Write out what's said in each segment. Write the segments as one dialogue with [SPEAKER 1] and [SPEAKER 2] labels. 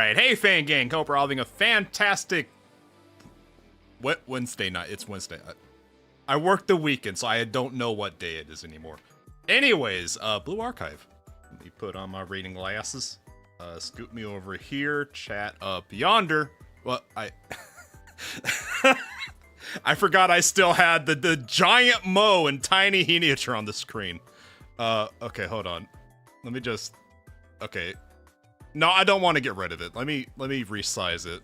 [SPEAKER 1] Alright, hey fan gang, hope we're all having a fantastic Wednesday night. It's Wednesday. I work the weekend, so I don't know what day it is anymore. Anyways, Blue Archive. Let me put on my reading glasses. Scoot me over here, chat up yonder. Well, I forgot I still had the giant Mo and tiny Heniature on the screen. Okay, hold on. Let me just... Okay. No, I don't want to get rid of it. Let me resize it.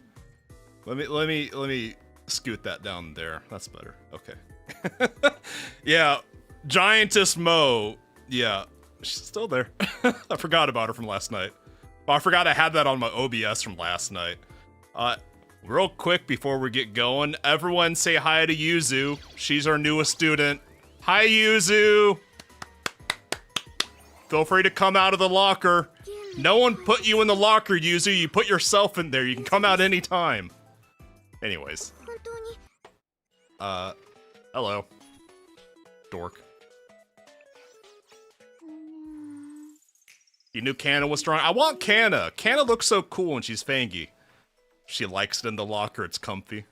[SPEAKER 1] Let me scoot that down there. That's better. Okay. Yeah, Giantess Mo. Yeah, she's still there. I forgot about her from last night. Oh, I forgot I had that on my OBS from last night. Real quick before we get going, everyone say hi to Yuzu. She's our newest student. Hi, Yuzu. Feel free to come out of the locker. No one put you in the locker, Yuzu. You put yourself in there. You can come out anytime. Anyways. Hello. Dork. You knew Kanna was strong? I want Kanna. Kanna looks so cool when she's fangy. She likes it in the locker. It's comfy.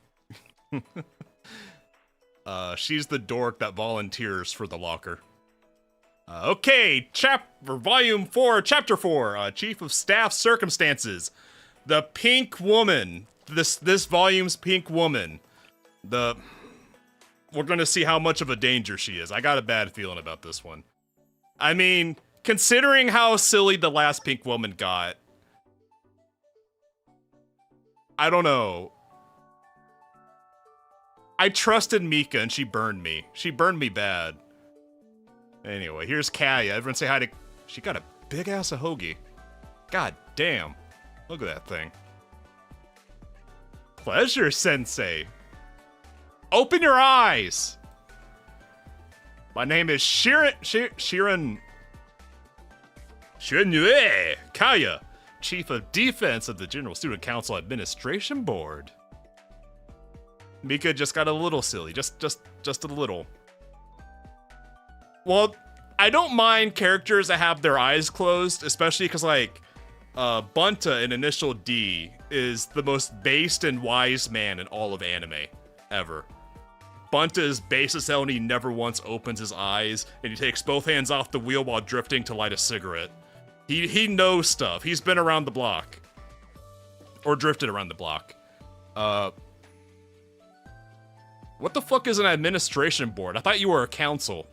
[SPEAKER 1] She's the dork that volunteers for the locker. Okay, Volume 4, Chapter 4, Chief of Staff Circumstances. The Pink Woman. This volume's Pink Woman. We're gonna see how much of a danger she is. I got a bad feeling about this one. I mean, considering how silly the last Pink Woman got, I don't know. I trusted Mika and she burned me. She burned me bad. Anyway, here's Kaya. Everyone say hi to... She got a big-ass ahogi. God damn. Look at that thing. Pleasure, Sensei. Open your eyes! My name is Shiran Yue Kaya, Chief of Defense of the General Student Council Administration Board. Mika just got a little silly. Just a little. Well, I don't mind characters that have their eyes closed, especially because, like, Bunta in Initial D is the most based and wise man in all of anime, ever. Bunta is base as hell and he never once opens his eyes, and he takes both hands off the wheel while drifting to light a cigarette. He knows stuff. He's been around the block. Or drifted around the block. What the fuck is an administration board? I thought you were a council.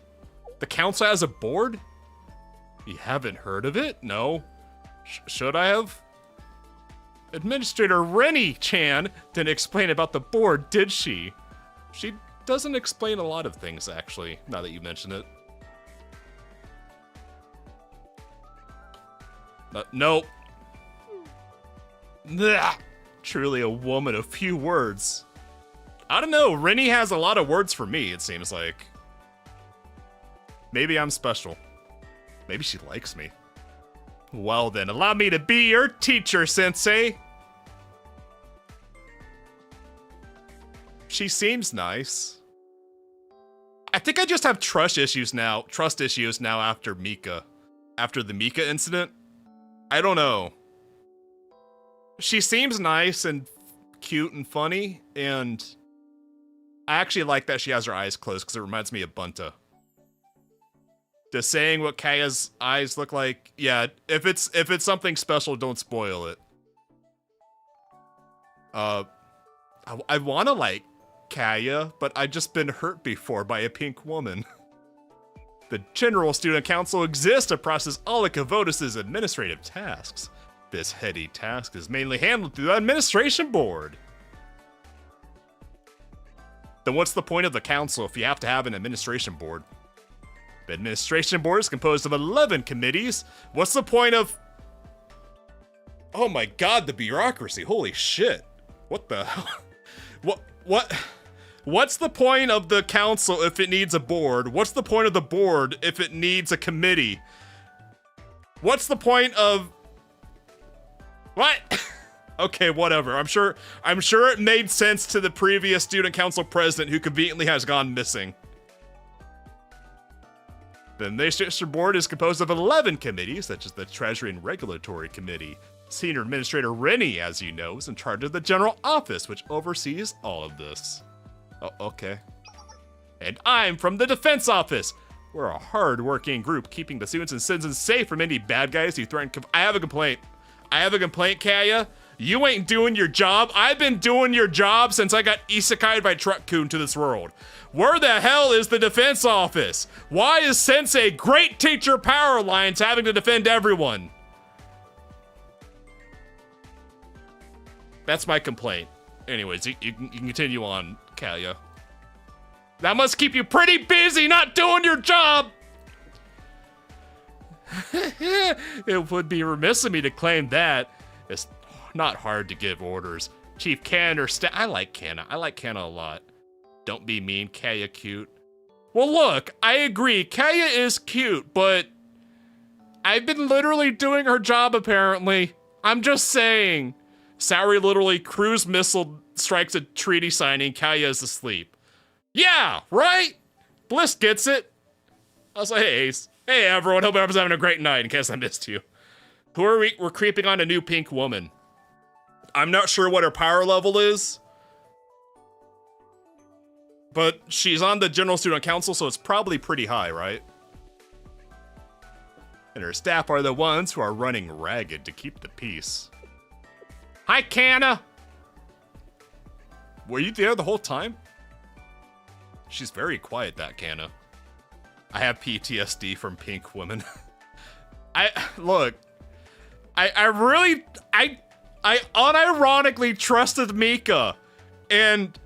[SPEAKER 1] The council has a board? You haven't heard of it? No. Should I have? Administrator Rennie-chan didn't explain about the board, did she? She doesn't explain a lot of things, actually, now that you mention it. Nope. Nah. Truly a woman of few words. I don't know, Rennie has a lot of words for me, it seems like. Maybe I'm special. Maybe she likes me. Well then, allow me to be your teacher, Sensei! She seems nice. I think I just have trust issues now after Mika. After the Mika incident. I don't know. She seems nice and cute and funny, and I actually like that she has her eyes closed because it reminds me of Bunta. Just saying what Kaya's eyes look like. Yeah, if it's something special, don't spoil it. I wanna like Kaya, but I've just been hurt before by a pink woman. The General Student Council exists to process all of Kavotis' administrative tasks. This heady task is mainly handled through the administration board. Then what's the point of the council if you have to have an administration board? The administration board is composed of 11 committees. What's the point of... Oh my god, the bureaucracy. Holy shit. What the hell? What's the point of the council if it needs a board? What's the point of the board if it needs a committee? What's the point of... What? Okay, whatever. I'm sure it made sense to the previous student council president who conveniently has gone missing. The administration board is composed of 11 committees, such as the Treasury and Regulatory Committee, Senior Administrator Rennie, as you know, is in charge of the General Office, which oversees all of this. Oh, okay. And I'm from the Defense Office. We're a hard-working group keeping the students and citizens safe from any bad guys who threaten. I have a complaint. Kaya. You ain't doing your job. I've been doing your job since I got isekai'd by Truck-kun to this world. Where the hell is the Defense Office? Why is Sensei Great Teacher Powerlines having to defend everyone? That's my complaint. Anyways, you can continue on, Kaya. That must keep you pretty busy not doing your job! It would be remiss of me to claim that. It's not hard to give orders. Chief Kanna or I like Kanna. I like Kanna a lot. Don't be mean, Kaya cute. Well, look, I agree. Kaya is cute, but I've been literally doing her job, apparently. I'm just saying. Saori literally cruise missile strikes a treaty signing. Kaya is asleep. Yeah, right? Bliss gets it. I was like, hey, Ace. Hey, everyone. Hope everyone's having a great night, in case I missed you. Who are we? We're creeping on a new pink woman. I'm not sure what her power level is, but she's on the General Student Council, so it's probably pretty high, right? And her staff are the ones who are running ragged to keep the peace. Hi, Kanna! Were you there the whole time? She's very quiet, that Kanna. I have PTSD from pink women. Look, I unironically trusted Mika, and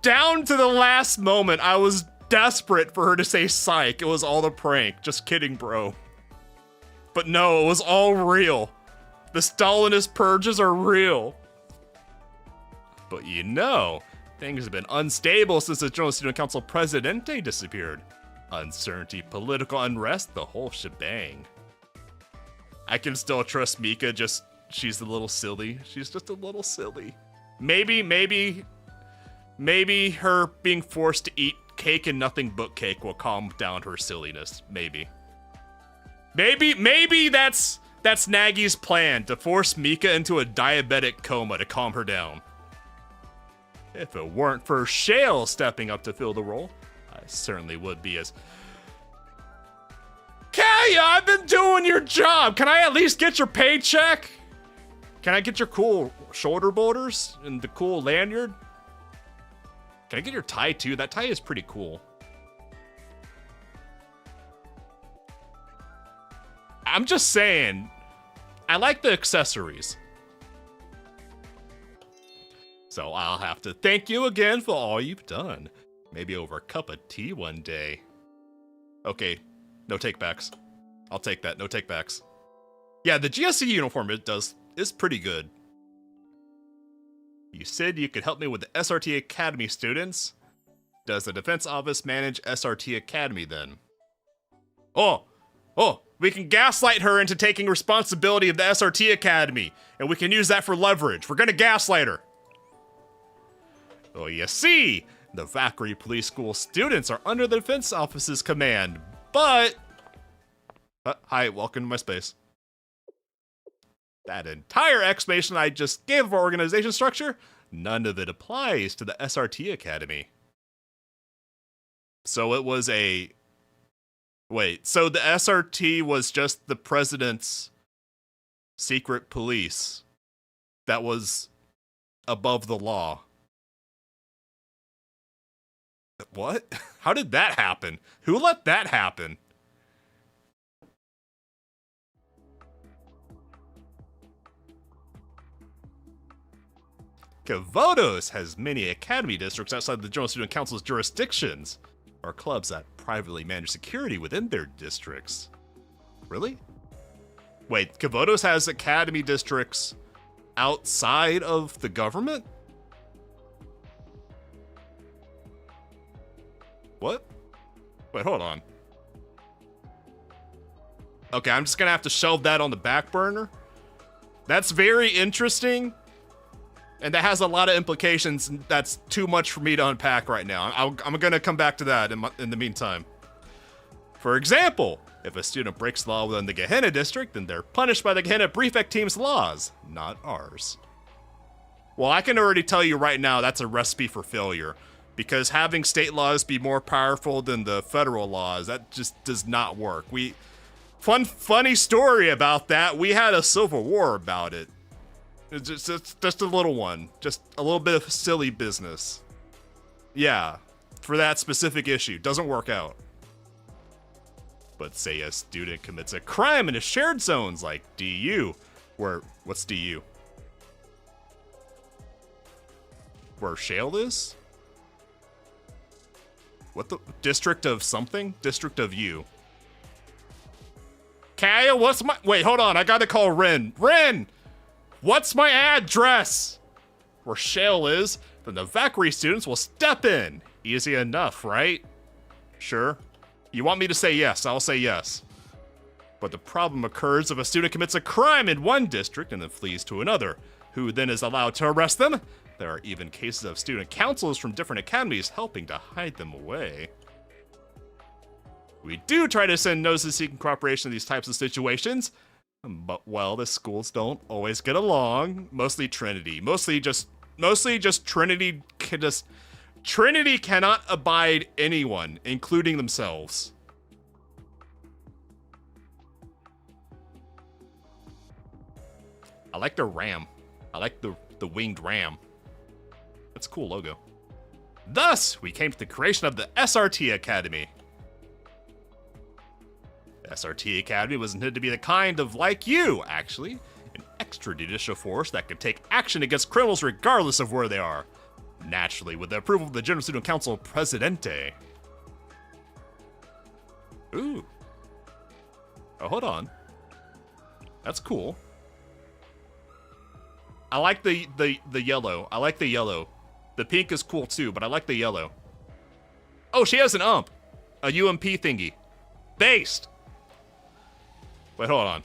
[SPEAKER 1] down to the last moment, I was desperate for her to say psych. It was all a prank. Just kidding, bro. But no, it was all real. The Stalinist purges are real. But you know, things have been unstable since the General Student Council Presidente disappeared. Uncertainty, political unrest, the whole shebang. I can still trust Mika, she's a little silly. She's just a little silly. Maybe her being forced to eat cake and nothing but cake will calm down her silliness. Maybe that's Nagi's plan, to force Mika into a diabetic coma to calm her down. If it weren't for Shale stepping up to fill the role, I certainly would be as... Kaya, I've been doing your job! Can I at least get your paycheck? Can I get your cool shoulder boulders and the cool lanyard? Can I get your tie too? That tie is pretty cool. I'm just saying, I like the accessories. So I'll have to thank you again for all you've done. Maybe over a cup of tea one day. Okay, no takebacks. I'll take that, no takebacks. Yeah, the GSC uniform is pretty good. You said you could help me with the SRT Academy students? Does the Defense Office manage SRT Academy then? Oh, we can gaslight her into taking responsibility of the SRT Academy, and we can use that for leverage. We're gonna gaslight her. Oh, you see, the Valkyrie Police School students are under the Defense Office's command, but... hi, welcome to my space. That entire explanation I just gave of our organization structure, none of it applies to the SRT Academy. So it was a... Wait, so the SRT was just the president's secret police that was above the law. What? How did that happen? Who let that happen? Kavotos has many academy districts outside the General Student Council's jurisdictions, or clubs that privately manage security within their districts. Really? Wait, Kavotos has academy districts outside of the government? What? Wait, hold on. Okay, I'm just gonna have to shelve that on the back burner. That's very interesting. And that has a lot of implications that's too much for me to unpack right now. I'm gonna come back to that in the meantime. For example, If a student breaks the law within the Gehenna district, then they're punished by the Gehenna Prefect team's laws, not ours. Well, I can already tell you right now that's a recipe for failure, because having state laws be more powerful than the federal laws, that just does not work. Funny story about that, we had a civil war about it. It's just a little one, just a little bit of silly business. Yeah, for that specific issue, doesn't work out. But say a student commits a crime in a shared zones like DU, what's DU? Where Shale is? What the, district of something? District of U. Kaya, what's my, wait, hold on, I gotta call Rin. Rin! What's my address? Where Shale is, then the Valkyrie students will step in. Easy enough, right? Sure. You want me to say yes, I'll say yes. But the problem occurs if a student commits a crime in one district and then flees to another, who then is allowed to arrest them. There are even cases of student councils from different academies helping to hide them away. We do try to send notices seeking cooperation in these types of situations, but well, the schools don't always get along. Mostly Trinity. Mostly just Trinity Trinity cannot abide anyone, including themselves. I like the ram. I like the winged ram. That's a cool logo. Thus, we came to the creation of the SRT Academy. The SRT Academy was intended to be the kind of, like you, actually, an extrajudicial force that could take action against criminals regardless of where they are. Naturally, with the approval of the General Student Council Presidente. Ooh. Oh, hold on. That's cool. I like the yellow. I like the yellow. The pink is cool too, but I like the yellow. Oh, she has an UMP. A UMP thingy. Based. Wait, hold on.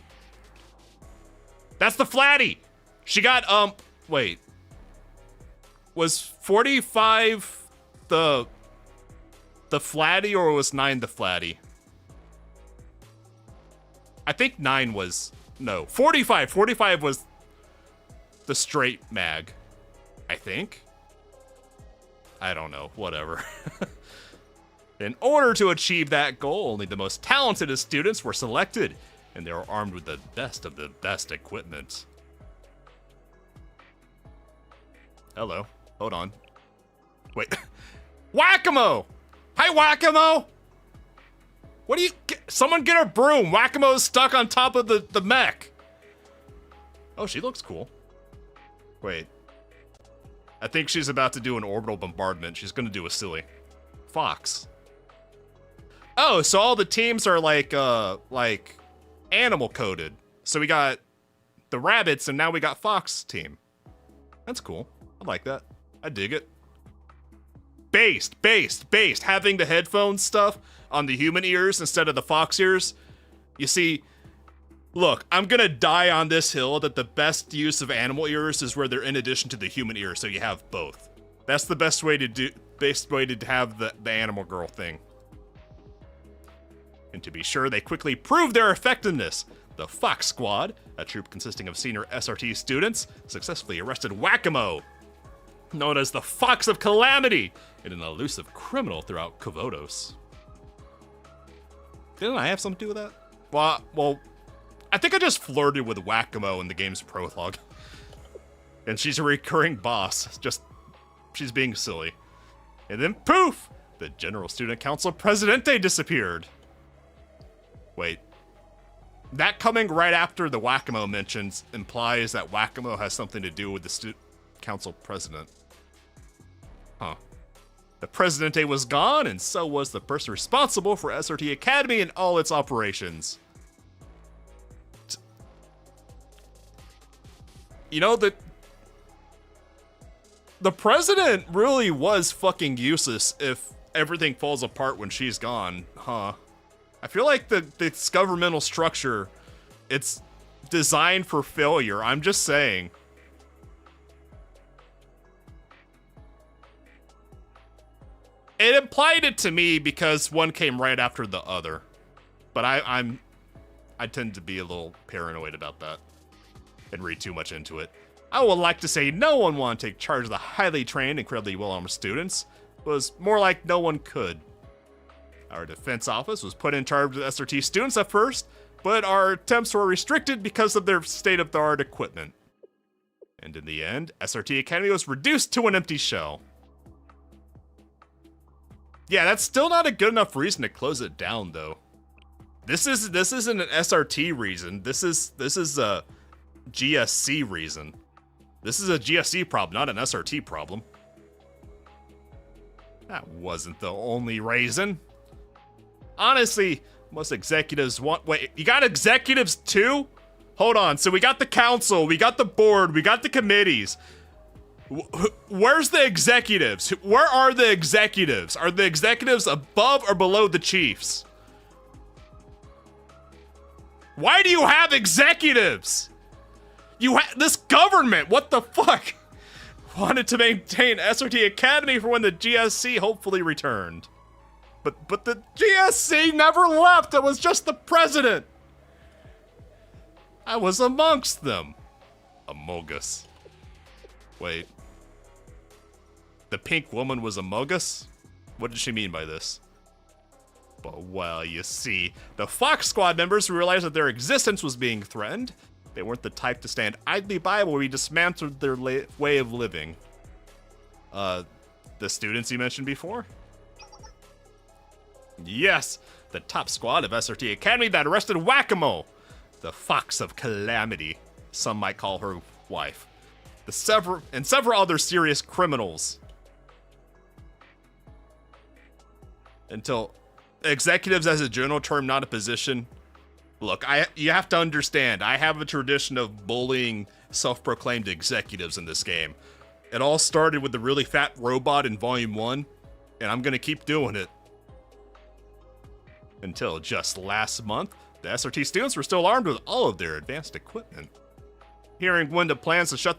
[SPEAKER 1] That's the flatty. She got, wait. Was 45 the flatty or was 9 the flatty? I think 9 was, no, 45. 45 was the straight mag, I think. I don't know, whatever. In order to achieve that goal, only the most talented of students were selected, and they were armed with the best of the best equipment. Hello. Hold on. Wait. Whack-A-Mo! Hi, Whack-A-Mo! What do you... Someone get a broom! Whack-A-Mo's stuck on top of the mech! Oh, she looks cool. Wait. I think she's about to do an orbital bombardment. She's gonna do a silly. Fox. Oh, so all the teams are like animal coded. So we got the rabbits and now we got Fox team. That's cool. I like that. I dig it. Based. Having the headphone stuff on the human ears instead of the Fox ears. You see, look, I'm gonna die on this hill that the best use of animal ears is where they're in addition to the human ear, so you have both. That's the best way to have the animal girl thing. And to be sure, they quickly proved their effectiveness. The Fox Squad, a troop consisting of senior SRT students, successfully arrested Whack-A-Mo, known as the Fox of Calamity, and an elusive criminal throughout Kovodos. Didn't I have something to do with that? Well, I think I just flirted with Whack-A-Mo in the game's prologue. And she's a recurring boss, she's being silly. And then poof! The General Student Council Presidente disappeared. Wait. That coming right after the Whack-A-Mo mentions implies that Whack-A-Mo has something to do with the Student Council President. Huh. The Presidente was gone, and so was the person responsible for SRT Academy and all its operations. You know, the president really was fucking useless if everything falls apart when she's gone, huh? I feel like this governmental structure, it's designed for failure, I'm just saying. It implied it to me because one came right after the other. But I tend to be a little paranoid about that and read too much into it. I would like to say no one wanted to take charge of the highly trained, incredibly well-armed students. It was more like no one could. Our defense office was put in charge of the SRT students at first, but our attempts were restricted because of their state-of-the-art equipment. And in the end, SRT Academy was reduced to an empty shell. Yeah, that's still not a good enough reason to close it down, though. This isn't an SRT reason. This is a GSC reason. This is a GSC problem, not an SRT problem. That wasn't the only reason. Honestly, most executives want... Wait, you got executives too? Hold on, so we got the council, we got the board, we got the committees. Where's the executives? Where are the executives? Are the executives above or below the chiefs? Why do you have executives? This government, what the fuck? Wanted to maintain SRT Academy for when the GSC hopefully returned. But the GSC never left, it was just the president. I was amongst them. Among us. Wait. The pink woman was among us? What did she mean by this? But well, you see, the Fox Squad members realized that their existence was being threatened. They weren't the type to stand idly by while we dismantled their way of living. The students you mentioned before? Yes, the top squad of SRT Academy that arrested Whack-A-Mole, the Fox of Calamity, some might call her wife, several other serious criminals. Until executives as a general term, not a position. Look, you have to understand, I have a tradition of bullying self-proclaimed executives in this game. It all started with the really fat robot in Volume 1, and I'm gonna keep doing it. Until just last month, the SRT students were still armed with all of their advanced equipment. Hearing Gwenda plans to shut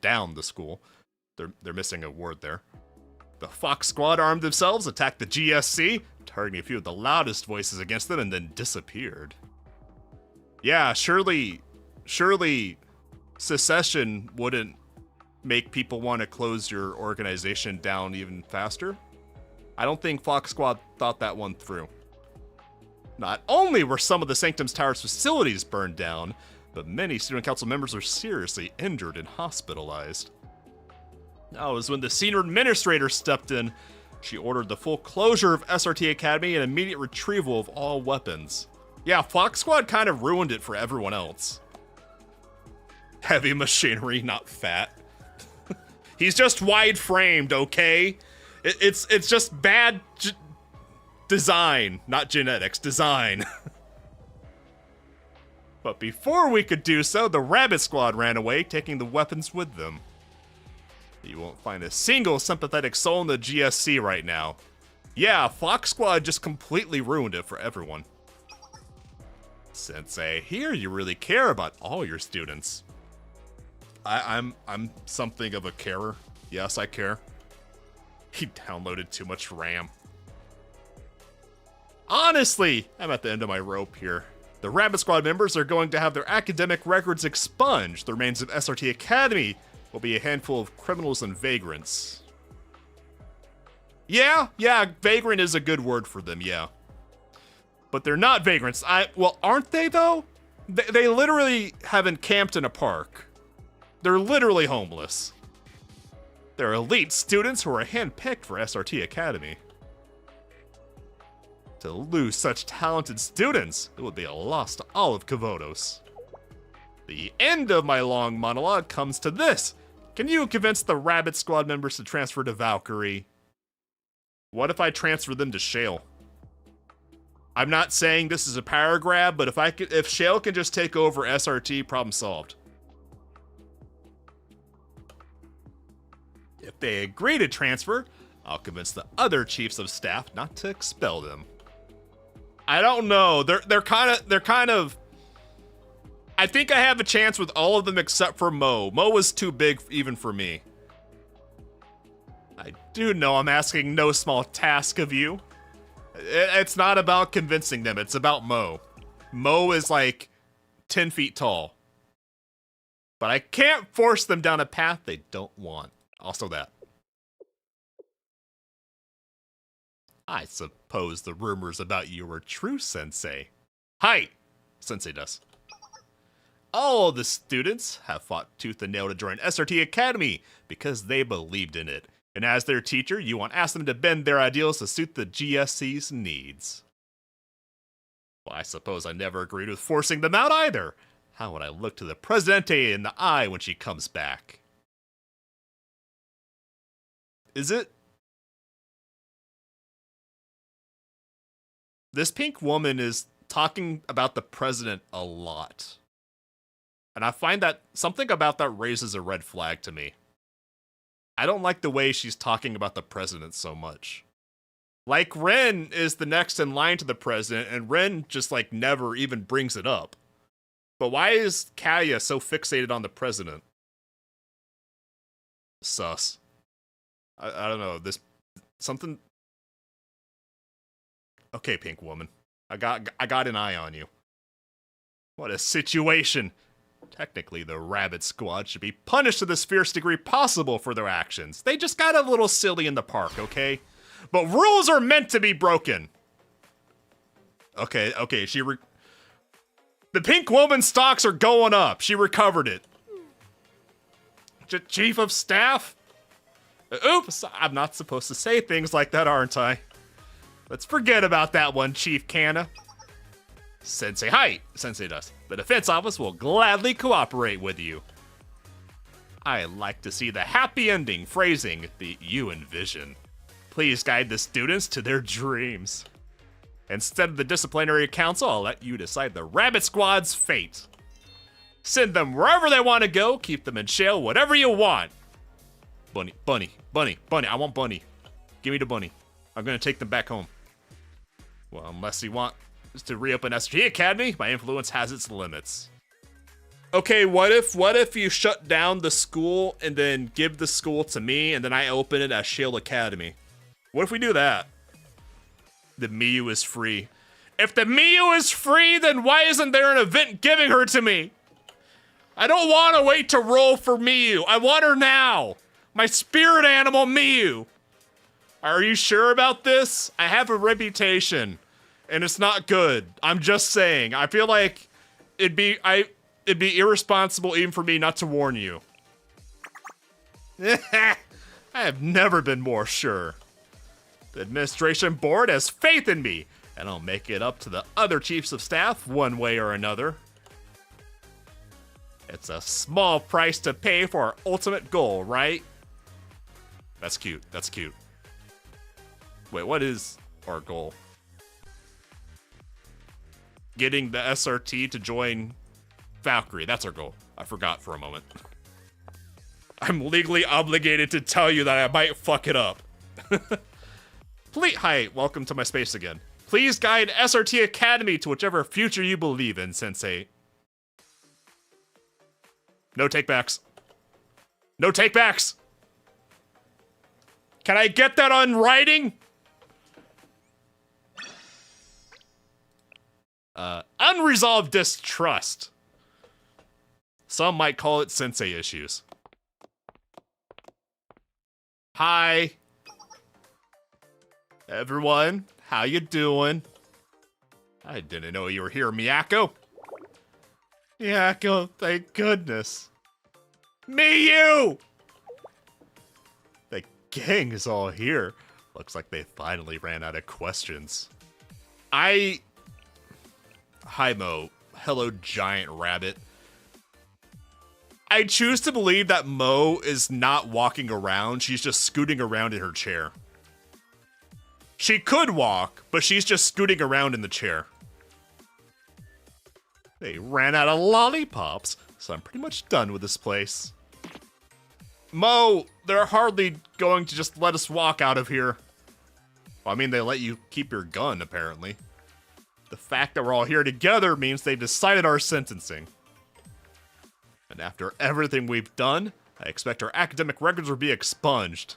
[SPEAKER 1] down the school, they're missing a word there. The Fox Squad armed themselves, attacked the GSC, targeting a few of the loudest voices against them, and then disappeared. Yeah, surely secession wouldn't make people want to close your organization down even faster. I don't think Fox Squad thought that one through. Not only were some of the Sanctum's Tower's facilities burned down, but many student council members were seriously injured and hospitalized. That was when the senior administrator stepped in. She ordered the full closure of SRT Academy and immediate retrieval of all weapons. Yeah, Fox Squad kind of ruined it for everyone else. Heavy machinery, not fat. He's just wide-framed, okay? It's just bad design, not genetics, design. But before we could do so, the Rabbit Squad ran away, taking the weapons with them. You won't find a single sympathetic soul in the GSC right now. Yeah, Fox Squad just completely ruined it for everyone. Sensei, here you really care about all your students. I'm something of a carer. Yes, I care. He downloaded too much RAM. Honestly, I'm at the end of my rope here. The Rabbit Squad members are going to have their academic records expunged. The remains of SRT Academy will be a handful of criminals and vagrants. Yeah, vagrant is a good word for them, yeah. But they're not vagrants. Well, aren't they, though? They literally have encamped in a park. They're literally homeless. They're elite students who are handpicked for SRT Academy. To lose such talented students, it would be a loss to all of Kavodos. The end of my long monologue comes to this. Can you convince the Rabbit Squad members to transfer to Valkyrie? What if I transfer them to Shale? I'm not saying this is a power grab, but if Shale can just take over SRT, problem solved. If they agree to transfer, I'll convince the other chiefs of staff not to expel them. I don't know. They're kind of. I think I have a chance with all of them except for Mo. Mo was too big even for me. I do know I'm asking no small task of you. It's not about convincing them, it's about Mo. Mo is like 10 feet tall. But I can't force them down a path they don't want. Also that. I suppose the rumors about you were true, Sensei. Hi! Sensei does. All the students have fought tooth and nail to join SRT Academy because they believed in it. And as their teacher, you want to ask them to bend their ideals to suit the GSC's needs. Well, I suppose I never agreed with forcing them out either. How would I look to the Presidente in the eye when she comes back? Is it? This pink woman is talking about the president a lot. And I find that something about that raises a red flag to me. I don't like the way she's talking about the president so much. Like, Ren is the next in line to the president, and Ren just, like, never even brings it up. But why is Kaya so fixated on the president? Sus. I don't know, this... something... Okay, pink woman. I got an eye on you. What a situation! Technically, the Rabbit Squad should be punished to the fiercest degree possible for their actions. They just got a little silly in the park, okay? But rules are meant to be broken. Okay, the pink woman's stocks are going up. She recovered it. Chief of Staff? Oops, I'm not supposed to say things like that, aren't I? Let's forget about that one, Chief Kana. Sensei, hi! Sensei does. The defense office will gladly cooperate with you. I like to see the happy ending phrasing that you envision. Please guide the students to their dreams. Instead of the disciplinary council, I'll let you decide the Rabbit Squad's fate. Send them wherever they want to go, keep them in jail, whatever you want. Bunny, I want Bunny. Give me the Bunny. I'm gonna take them back home. Well, unless you want to reopen SRT Academy, my influence has its limits. Okay, what if you shut down the school and then give the school to me and then I open it as Shield Academy? What if we do that? The Miyu is free. If the Miyu is free, then why isn't there an event giving her to me? I don't want to wait to roll for Miyu. I want her now. My spirit animal, Miyu. Are you sure about this? I have a reputation, and it's not good. I'm just saying. I feel like it'd be irresponsible even for me not to warn you. I have never been more sure. The administration board has faith in me, and I'll make it up to the other chiefs of staff one way or another. It's a small price to pay for our ultimate goal, right? That's cute. That's cute. Wait, what is our goal? Getting the SRT to join Valkyrie. That's our goal. I forgot for a moment. I'm legally obligated to tell you that I might fuck it up. Please, hi, welcome to my space again. Please guide SRT Academy to whichever future you believe in, Sensei. No takebacks. No takebacks! Can I get that on writing? Unresolved distrust. Some might call it sensei issues. Hi. Everyone, how you doing? I didn't know you were here, Miyako. Miyako, thank goodness. Miyu! The gang is all here. Looks like they finally ran out of questions. Hi, Mo. Hello, giant rabbit. I choose to believe that Mo is not walking around. She's just scooting around in her chair. She could walk, but she's just scooting around in the chair. They ran out of lollipops, so I'm pretty much done with this place. Mo, they're hardly going to just let us walk out of here. Well, I mean, they let you keep your gun, apparently. The fact that we're all here together means they decided our sentencing. And after everything we've done, I expect our academic records will be expunged.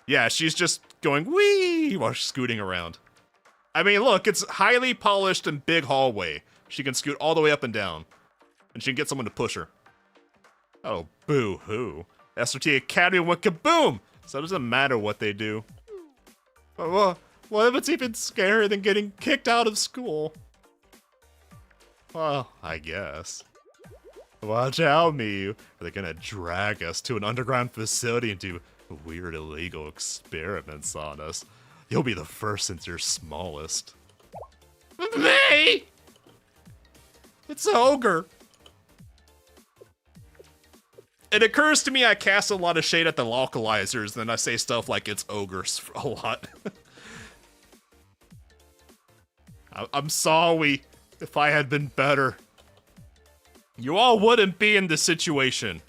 [SPEAKER 1] Yeah, she's just going wee while she's scooting around. I mean, look, it's highly polished and big hallway. She can scoot all the way up and down. And she can get someone to push her. Oh, boo-hoo. SRT Academy went kaboom! So it doesn't matter what they do. Well, what if it's even scarier than getting kicked out of school? Well, I guess. Watch out, Miyu. Are they gonna drag us to an underground facility and do weird illegal experiments on us? You'll be the first since you're smallest. Me? It's Ogre. It occurs to me I cast a lot of shade at the localizers, then I say stuff like it's Ogres a lot. I'm sorry if I had been better. You all wouldn't be in this situation.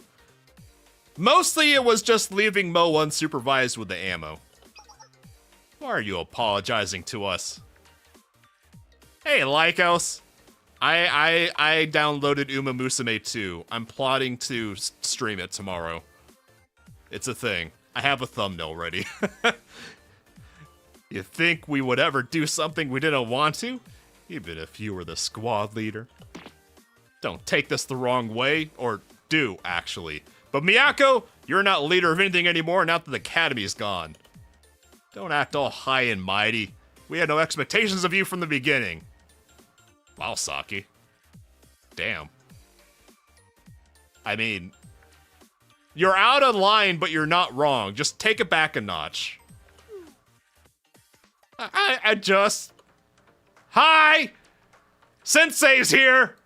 [SPEAKER 1] Mostly it was just leaving Mo unsupervised with the ammo. Why are you apologizing to us? Hey, Lycos. I downloaded Uma Musume 2. I'm plotting to stream it tomorrow. It's a thing. I have a thumbnail ready. You think we would ever do something we didn't want to? Even if you were the squad leader. Don't take this the wrong way, or do, actually. But Miyako, you're not leader of anything anymore now that the academy's gone. Don't act all high and mighty. We had no expectations of you from the beginning. Wow, Saki. Damn. I mean, you're out of line, but you're not wrong. Just take it back a notch. I just... Hi! Sensei's here!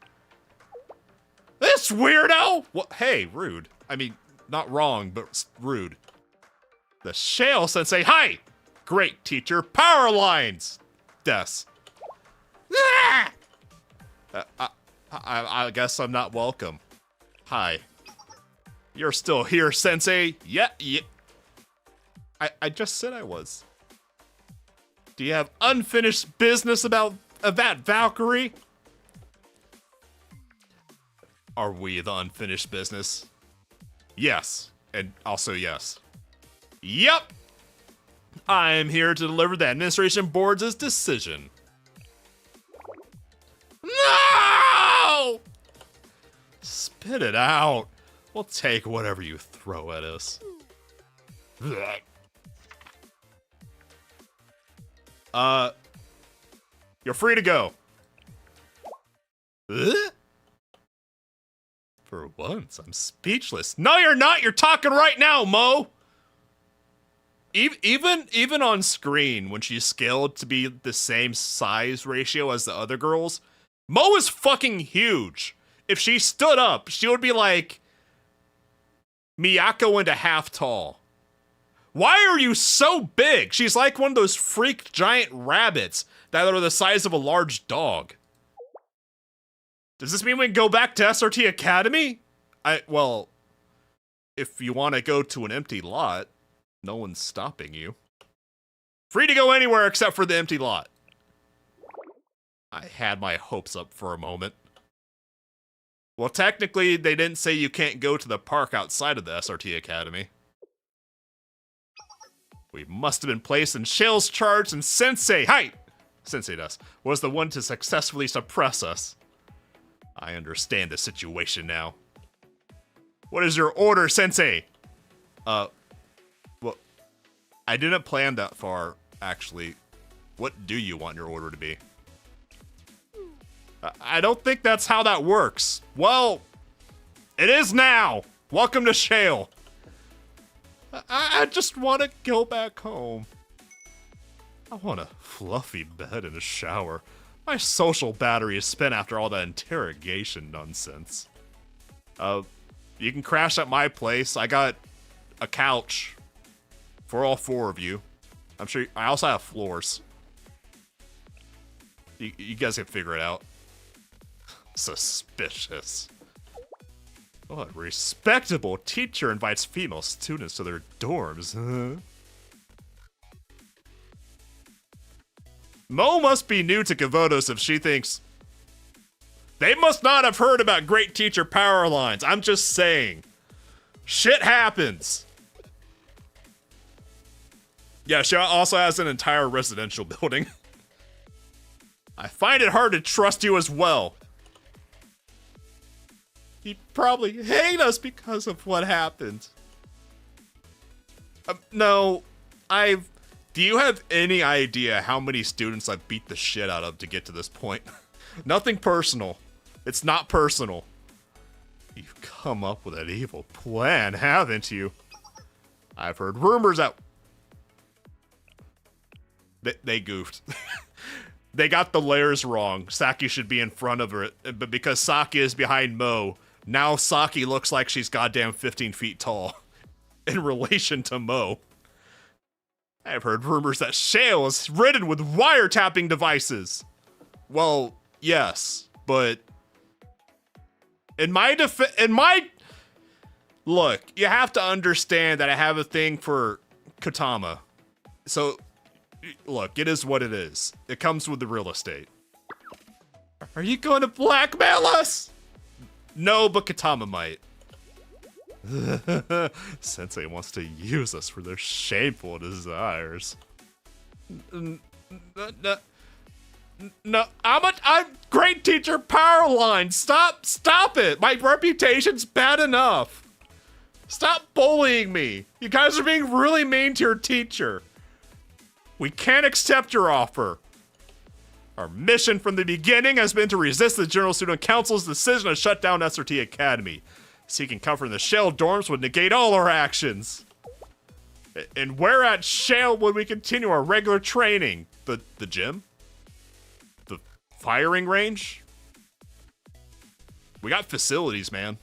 [SPEAKER 1] This weirdo! What? Hey, rude. I mean, not wrong, but rude. The Shale Sensei. Hi! Great teacher. Powerlines! Des. Ah! I guess I'm not welcome. Hi. You're still here, Sensei? Yeah. I just said I was. Do you have unfinished business about that Valkyrie? Are we the unfinished business? Yes. And also yes. Yep. I am here to deliver the administration board's decision. No! Spit it out. We'll take whatever you throw at us. You're free to go. For once, I'm speechless. No, you're not. You're talking right now, Mo. Even on screen, when she's scaled to be the same size ratio as the other girls, Mo is fucking huge. If she stood up, she would be like Miyako into half tall. Why are you so big? She's like one of those freak giant rabbits that are the size of a large dog. Does this mean we can go back to SRT Academy? Well, if you want to go to an empty lot, no one's stopping you. Free to go anywhere except for the empty lot. I had my hopes up for a moment. Well, technically, they didn't say you can't go to the park outside of the SRT Academy. We must have been placed in Shale's charge, and Sensei TOS was the one to successfully suppress us. I understand the situation now. What is your order, Sensei? Well, I didn't plan that far, actually. What do you want your order to be? I don't think that's how that works. Well, it is now. Welcome to Shale. I just want to go back home. I want a fluffy bed and a shower. My social battery is spent after all that interrogation nonsense. You can crash at my place. I got a couch for all four of you. I'm sure I also have floors. You guys can figure it out. Suspicious. What respectable teacher invites female students to their dorms, huh? Mo must be new to Kavotos if she thinks... They must not have heard about great teacher Powerlines. I'm just saying. Shit happens. Yeah, she also has an entire residential building. I find it hard to trust you as well. You probably hate us because of what happened. No, do you have any idea how many students I've beat the shit out of to get to this point? Nothing personal. It's not personal. You've come up with an evil plan, haven't you? I've heard rumors that... They goofed. They got the layers wrong. Saki should be in front of her, but because Saki is behind Mo, now Saki looks like she's goddamn 15 feet tall in relation to Mo. I've heard rumors that Shale is ridden with wiretapping devices. Well, yes, but look, you have to understand that I have a thing for Katama. So, look, it is what it is. It comes with the real estate. Are you going to blackmail us? No, but Katama might. Sensei wants to use us for their shameful desires. No, I'm great teacher Powerlines. Stop it. My reputation's bad enough. Stop bullying me. You guys are being really mean to your teacher. We can't accept your offer. Our mission from the beginning has been to resist the General Student Council's decision to shut down SRT Academy. Seeking comfort in the Shale dorms would negate all our actions. And where at Shale would we continue our regular training? The gym? The firing range? We got facilities, man.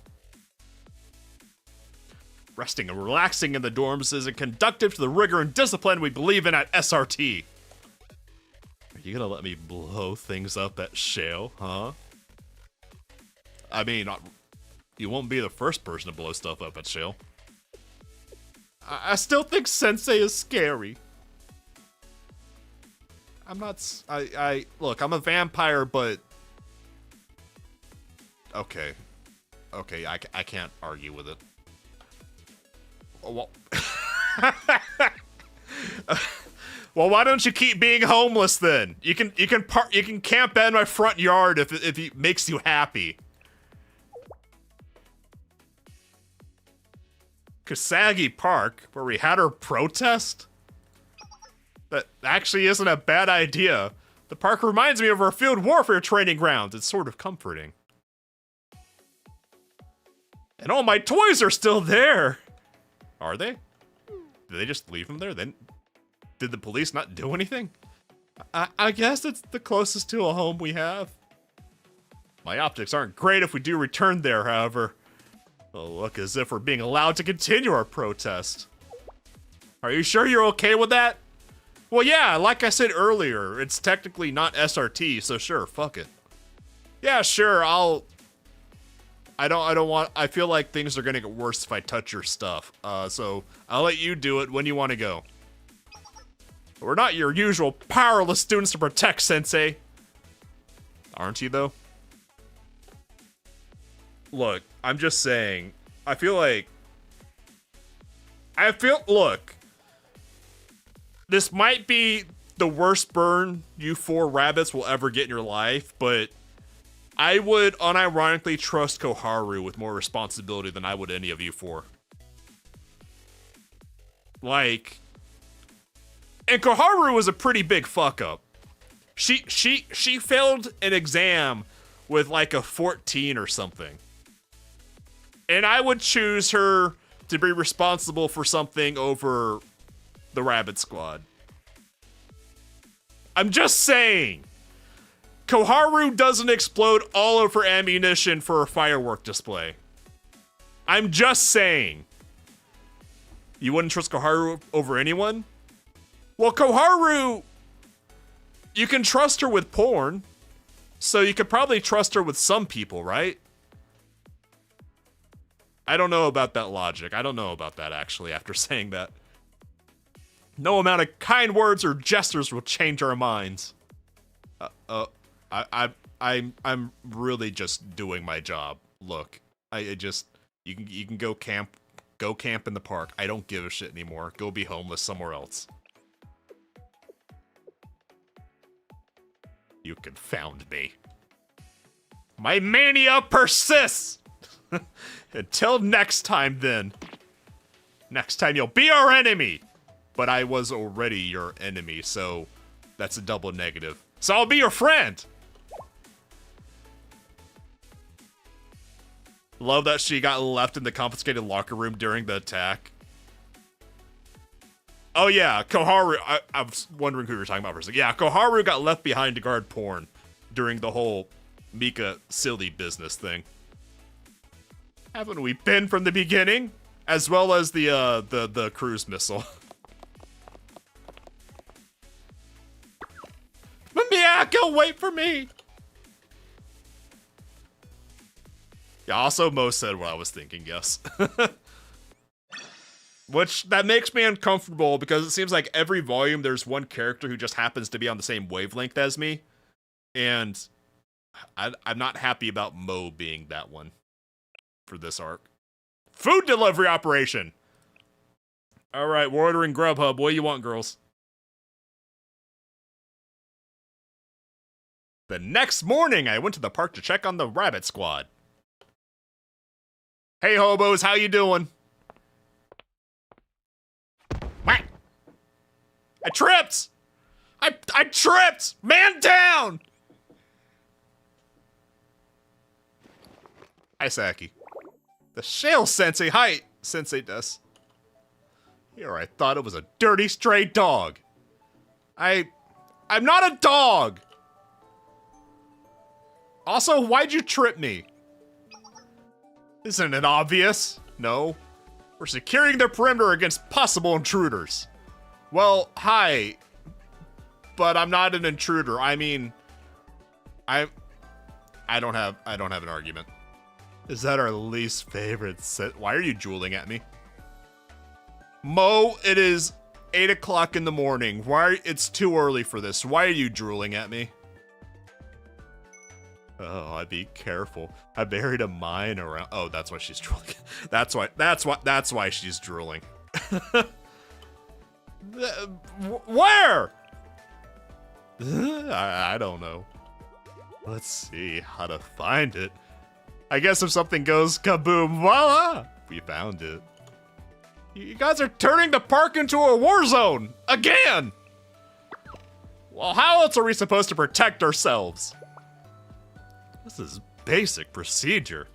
[SPEAKER 1] Resting and relaxing in the dorms isn't conducive to the rigor and discipline we believe in at SRT. Are you gonna let me blow things up at Shale, huh? I mean, you won't be the first person to blow stuff up at Shale. I still think Sensei is scary. I'm not... Look, I'm a vampire, but... Okay. Okay, I can't argue with it. Well... Well, why don't you keep being homeless then? You can camp out in my front yard if it makes you happy. Kasagi Park, where we had our protest? That actually isn't a bad idea. The park reminds me of our field warfare training grounds. It's sort of comforting. And all my toys are still there. Are they? Did they just leave them there? Then did the police not do anything? I guess it's the closest to a home we have. My optics aren't great if we do return there, however. It'll look as if we're being allowed to continue our protest. Are you sure you're okay with that? Well, yeah, like I said earlier, it's technically not SRT, so sure, fuck it. Yeah, sure, I feel like things are gonna get worse if I touch your stuff. So I'll let you do it when you want to go. We're not your usual powerless students to protect, Sensei. Aren't you, though? Look, I'm just saying, look, this might be the worst burn you four rabbits will ever get in your life, but I would unironically trust Koharu with more responsibility than I would any of you four. Like, and Koharu was a pretty big fuck up. She failed an exam with like a 14 or something. And I would choose her to be responsible for something over the Rabbit Squad. I'm just saying. Koharu doesn't explode all of her ammunition for a firework display. I'm just saying. You wouldn't trust Koharu over anyone? Well, Koharu, you can trust her with porn. So you could probably trust her with some people, right? I don't know about that logic. I don't know about that, actually, after saying that. No amount of kind words or gestures will change our minds. I'm really just doing my job. Look, you can go camp in the park. I don't give a shit anymore. Go be homeless somewhere else. You confound me. My mania persists! Until next time, then. Next time you'll be our enemy! But I was already your enemy, so that's a double negative. So I'll be your friend! Love that she got left in the confiscated locker room during the attack. Oh yeah, Koharu, I was wondering who you were talking about for a second. Yeah, Koharu got left behind to guard porn during the whole Mika silly business thing. Haven't we been from the beginning? As well as the cruise missile. Miyako, wait for me! Yeah, also Mo said what I was thinking, yes. Which, that makes me uncomfortable because it seems like every volume there's one character who just happens to be on the same wavelength as me. And I'm not happy about Mo being that one for this arc. Food delivery operation! Alright, we're ordering Grubhub. What do you want, girls? The next morning, I went to the park to check on the rabbit squad. Hey, hobos, how you doing? What? I tripped! I tripped! Man down! Hi, Saki. The Shale Sensei, hi, Sensei Des. Here, I thought it was a dirty stray dog. I'm not a dog! Also, why'd you trip me? Isn't it obvious? No. We're securing the perimeter against possible intruders. Well, hi. But I'm not an intruder. I mean, I don't have an argument. Is that our least favorite set? Why are you drooling at me? Mo, it is 8 o'clock in the morning. It's too early for this. Why are you drooling at me? Oh, I'd be careful. I buried a mine around. Oh, that's why she's drooling. That's why she's drooling. Where? I don't know. Let's see how to find it. I guess if something goes kaboom, voila! We found it. You guys are turning the park into a war zone! Again! Well, how else are we supposed to protect ourselves? This is basic procedure.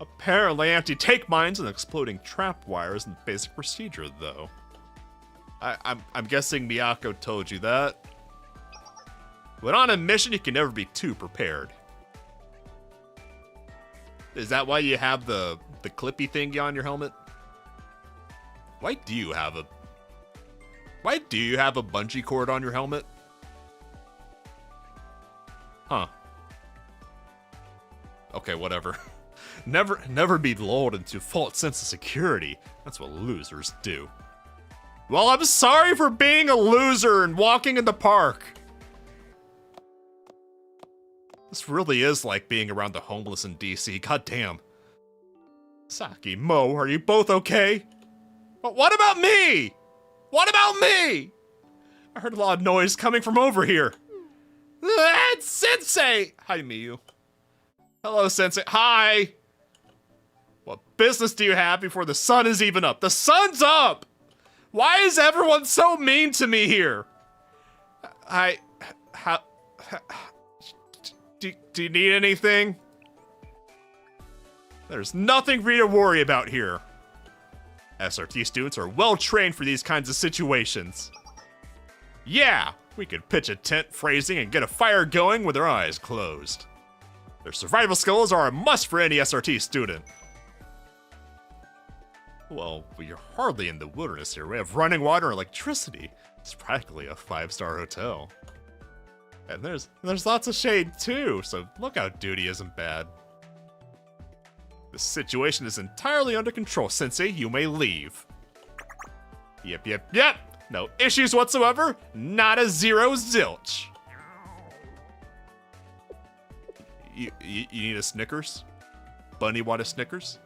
[SPEAKER 1] Apparently anti-take mines and exploding trap wires isn't basic procedure, though. I'm guessing Miyako told you that. When on a mission, you can never be too prepared. Is that why you have the clippy thingy on your helmet? Why do you have a bungee cord on your helmet? Huh. Okay, whatever. Never be lulled into false sense of security. That's what losers do. Well, I'm sorry for being a loser and walking in the park. This really is like being around the homeless in DC. God damn. Saki, Mo, are you both okay? But what about me? What about me? I heard a lot of noise coming from over here. That's Sensei! Hi, Miyu. Hello, Sensei. Hi! What business do you have before the sun is even up? The sun's up! Why is everyone so mean to me here? Do you need anything? There's nothing for you to worry about here. SRT students are well trained for these kinds of situations. Yeah, we could pitch a tent phrasing and get a fire going with our eyes closed. Their survival skills are a must for any SRT student. Well, we're hardly in the wilderness here. We have running water and electricity. It's practically a 5-star hotel. And there's lots of shade too, so lookout duty isn't bad. The situation is entirely under control, Sensei. You may leave. Yep. No issues whatsoever. Not a zero zilch. You need a Snickers? Bunny want a Snickers?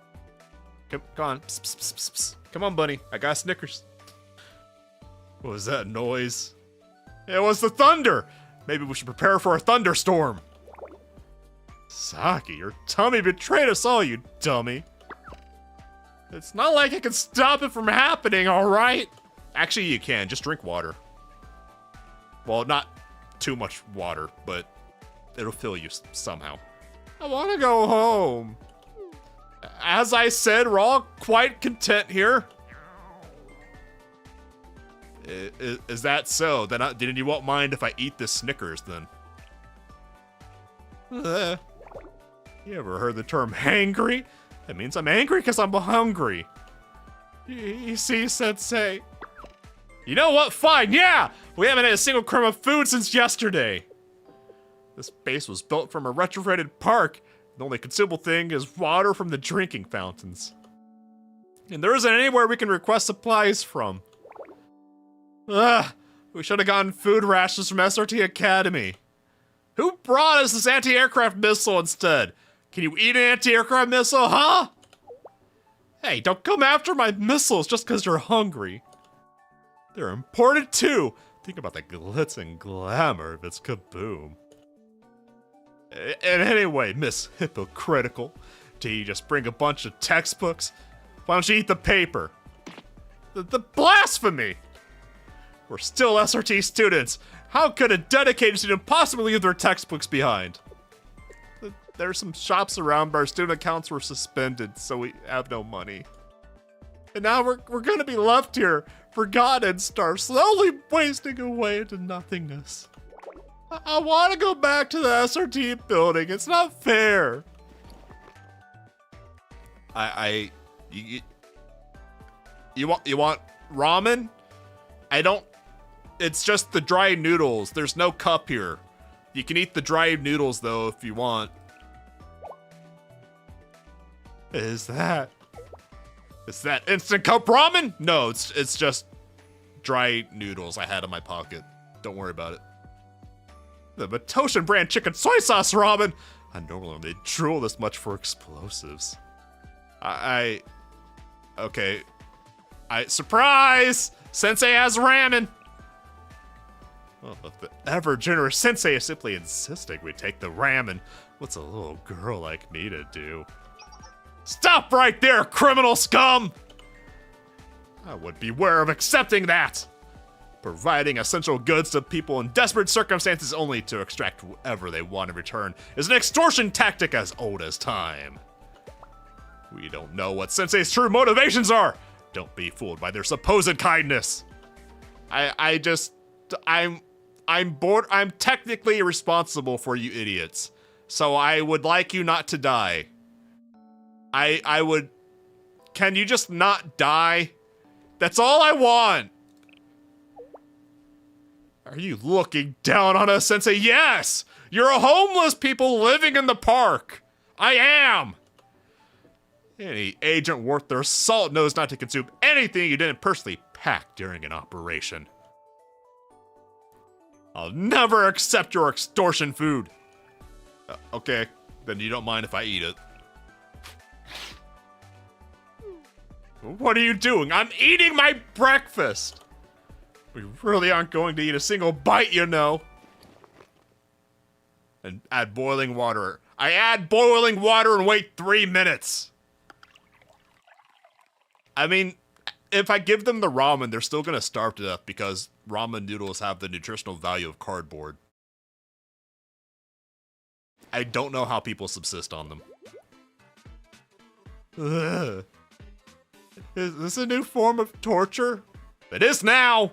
[SPEAKER 1] Come on. Psst, psst, psst, psst, psst. Come on, Bunny. I got Snickers. What was that noise? It was the thunder! Maybe we should prepare for a thunderstorm. Saki, your tummy betrayed us all, you dummy. It's not like I can stop it from happening, alright? Actually, you can. Just drink water. Well, not too much water, but it'll fill you somehow. I want to go home. As I said, we're all quite content here. Is that so? Then you won't mind if I eat this Snickers, then. You ever heard the term hangry? That means I'm angry because I'm hungry. You see, Sensei? You know what? Fine, yeah! We haven't had a single crumb of food since yesterday. This base was built from a retrofitted park. The only consumable thing is water from the drinking fountains. And there isn't anywhere we can request supplies from. Ugh, we should have gotten food rations from SRT Academy. Who brought us this anti-aircraft missile instead? Can you eat an anti-aircraft missile, huh? Hey, don't come after my missiles just because you're hungry. They're important too. Think about the glitz and glamour of its kaboom. And anyway, Miss Hypocritical, do you just bring a bunch of textbooks? Why don't you eat the paper? The blasphemy! We're still SRT students. How could a dedicated student possibly leave their textbooks behind? There's some shops around, but our student accounts were suspended, so we have no money. And now we're gonna be left here, forgotten and starved, slowly wasting away into nothingness. I want to go back to the SRT building. It's not fair. You want ramen? I don't. It's just the dried noodles. There's no cup here. You can eat the dried noodles though if you want. Is that instant cup ramen? No, it's just dried noodles I had in my pocket. Don't worry about it. The Matoshin brand chicken soy sauce ramen. I normally only drool this much for explosives. Okay. Surprise! Sensei has ramen. Well, if the ever-generous Sensei is simply insisting we take the ramen, what's a little girl like me to do? Stop right there, criminal scum! I would beware of accepting that! Providing essential goods to people in desperate circumstances only to extract whatever they want in return is an extortion tactic as old as time. We don't know what Sensei's true motivations are! Don't be fooled by their supposed kindness! I'm bored. I'm technically responsible for you idiots. So I would like you not to die. Can you just not die? That's all I want! Are you looking down on us, Sensei? Yes! You're a homeless people living in the park! I am! Any agent worth their salt knows not to consume anything you didn't personally pack during an operation. I'll never accept your extortion food. Okay, then you don't mind if I eat it. What are you doing? I'm eating my breakfast! We really aren't going to eat a single bite, you know. And add boiling water. I add boiling water and wait 3 minutes. I mean, if I give them the ramen, they're still gonna starve to death because ramen noodles have the nutritional value of cardboard. I don't know how people subsist on them. Ugh. Is this a new form of torture? It is now!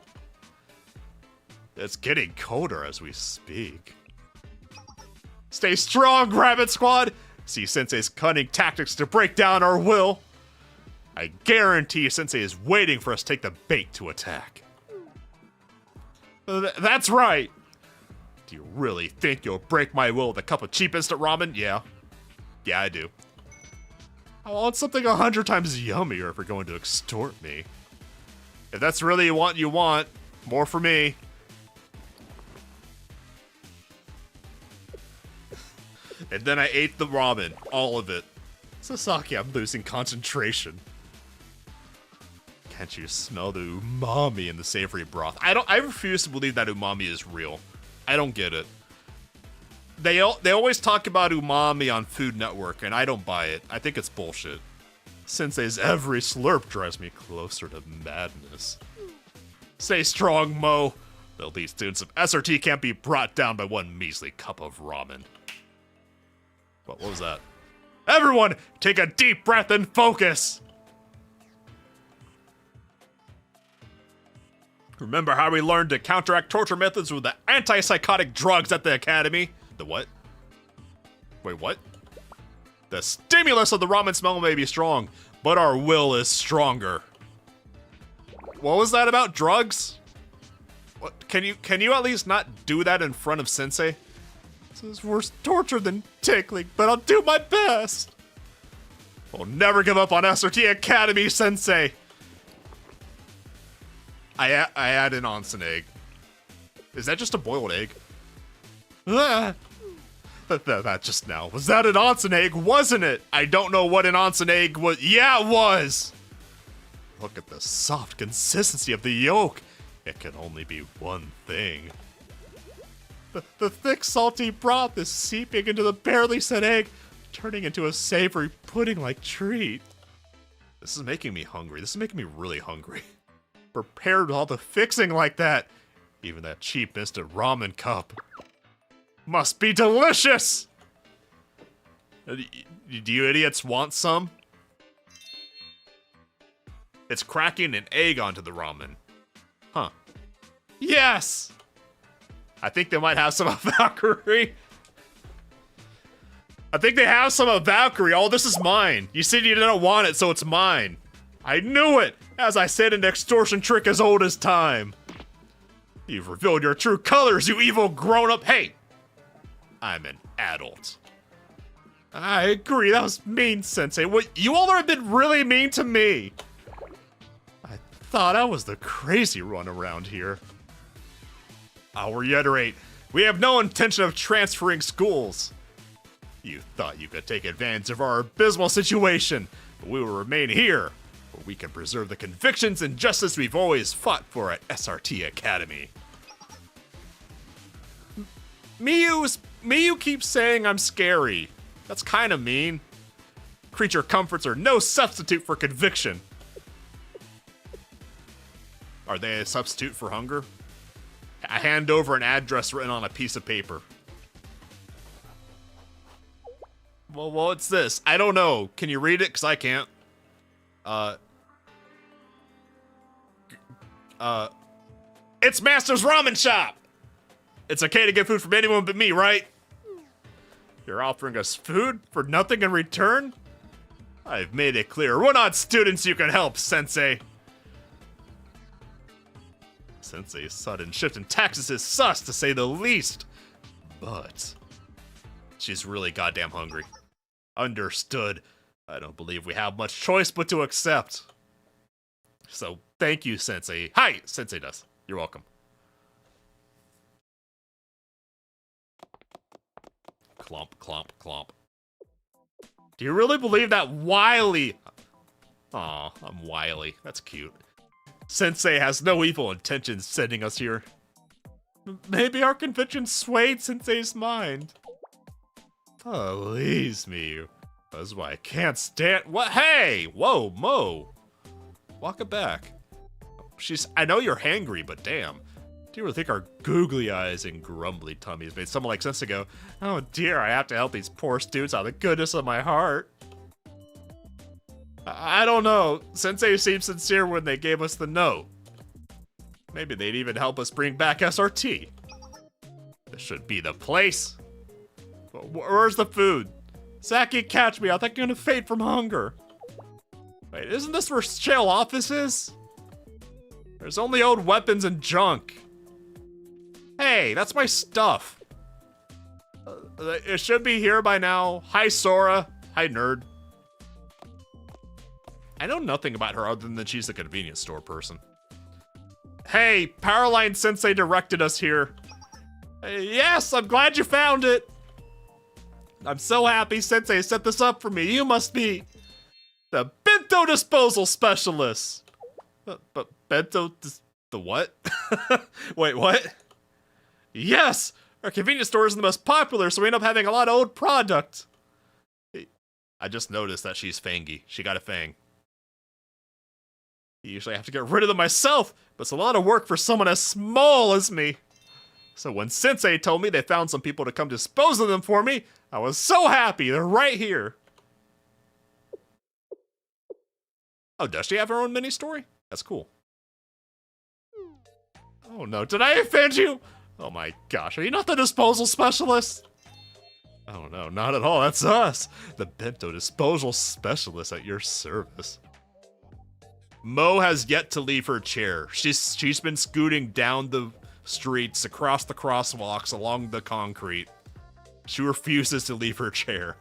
[SPEAKER 1] It's getting colder as we speak. Stay strong, Rabbit Squad! See Sensei's cunning tactics to break down our will. I guarantee Sensei is waiting for us to take the bait to attack. That's right! Do you really think you'll break my will with a cup of cheap instant ramen? Yeah. Yeah, I do. I want something 100 times yummier if you're going to extort me. If that's really what you want, more for me. And then I ate the ramen, all of it. Sasaki, I'm losing concentration. Can't you smell the umami in the savory broth? I refuse to believe that umami is real. I don't get it. They always talk about umami on Food Network, and I don't buy it. I think it's bullshit. Sensei's every slurp drives me closer to madness. Stay strong, Mo. The elite students of SRT can't be brought down by one measly cup of ramen. What was that? Everyone, take a deep breath and focus! Remember how we learned to counteract torture methods with the antipsychotic drugs at the academy? The what? Wait, what? The stimulus of the ramen smell may be strong, but our will is stronger. What was that about drugs? What, can you at least not do that in front of Sensei? This is worse torture than tickling, but I'll do my best. I'll never give up on SRT Academy, Sensei. I add an onsen egg. Is that just a boiled egg? Ah. That just now. Was that an onsen egg? Wasn't it? I don't know what an onsen egg was. Yeah, it was. Look at the soft consistency of the yolk. It can only be one thing. The thick, salty broth is seeping into the barely set egg, turning into a savory pudding-like treat. This is making me hungry. This is making me really hungry. Prepared with all the fixing like that. Even that cheap instant ramen cup. Must be delicious! Do you idiots want some? It's cracking an egg onto the ramen. Huh. Yes! I think they might have some of Valkyrie. I think they have some of Valkyrie. Oh, this is mine. You said you didn't want it, so it's mine. I knew it! As I said, an extortion trick as old as time. You've revealed your true colors, you evil grown-up. Hey! I'm an adult. I agree, that was mean, Sensei. What, you all have been really mean to me. I thought I was the crazy one around here. I'll reiterate, we have no intention of transferring schools. You thought you could take advantage of our abysmal situation, but we will remain here, where we can preserve the convictions and justice we've always fought for at SRT Academy. Miyu keeps saying I'm scary. That's kind of mean. Creature comforts are no substitute for conviction. Are they a substitute for hunger? I hand over an address written on a piece of paper. Well, what's this? I don't know. Can you read it? Because I can't. It's Master's Ramen Shop! It's okay to get food from anyone but me, right? You're offering us food for nothing in return? I've made it clear, we're not students you can help, Sensei. Sensei's sudden shift in tactics is sus, to say the least. But she's really goddamn hungry. Understood. I don't believe we have much choice but to accept. So, thank you, Sensei. Hi, Sensei does. You're welcome. Clomp, clomp, clomp. Do you really believe that wily... Aw, I'm wily. That's cute. Sensei has no evil intentions sending us here. Maybe our conviction swayed Sensei's mind. Please me. That's why I can't stand... What? Hey! Whoa, Mo! Walk it back. I know you're hangry, but damn. Do you ever think our googly eyes and grumbly tummies made someone like Sensei go, oh dear, I have to help these poor students out of the goodness of my heart? I don't know. Sensei seemed sincere when they gave us the note. Maybe they'd even help us bring back SRT. This should be the place. Where's the food? Saki, catch me. I think I'm gonna fade from hunger. Wait, isn't this where Shale Office is? There's only old weapons and junk. Hey, that's my stuff. It should be here by now. Hi, Sora. Hi, nerd. I know nothing about her other than she's a convenience store person. Hey, Powerlines Sensei directed us here. Yes, I'm glad you found it. I'm so happy Sensei set this up for me. You must be the bento disposal specialist. But bento... the what? Wait, what? Yes! Our convenience store isn't the most popular, so we end up having a lot of old product. I just noticed that she's fangy. She got a fang. Usually I have to get rid of them myself, but it's a lot of work for someone as small as me. So when Sensei told me they found some people to come dispose of them for me, I was so happy. They're right here. Oh, does she have her own mini story? That's cool. Oh no, did I offend you? Oh my gosh, are you not the disposal specialist? Oh no, not at all, that's us. The bento disposal specialist at your service. Mo has yet to leave her chair. She's been scooting down the streets, across the crosswalks, along the concrete. She refuses to leave her chair.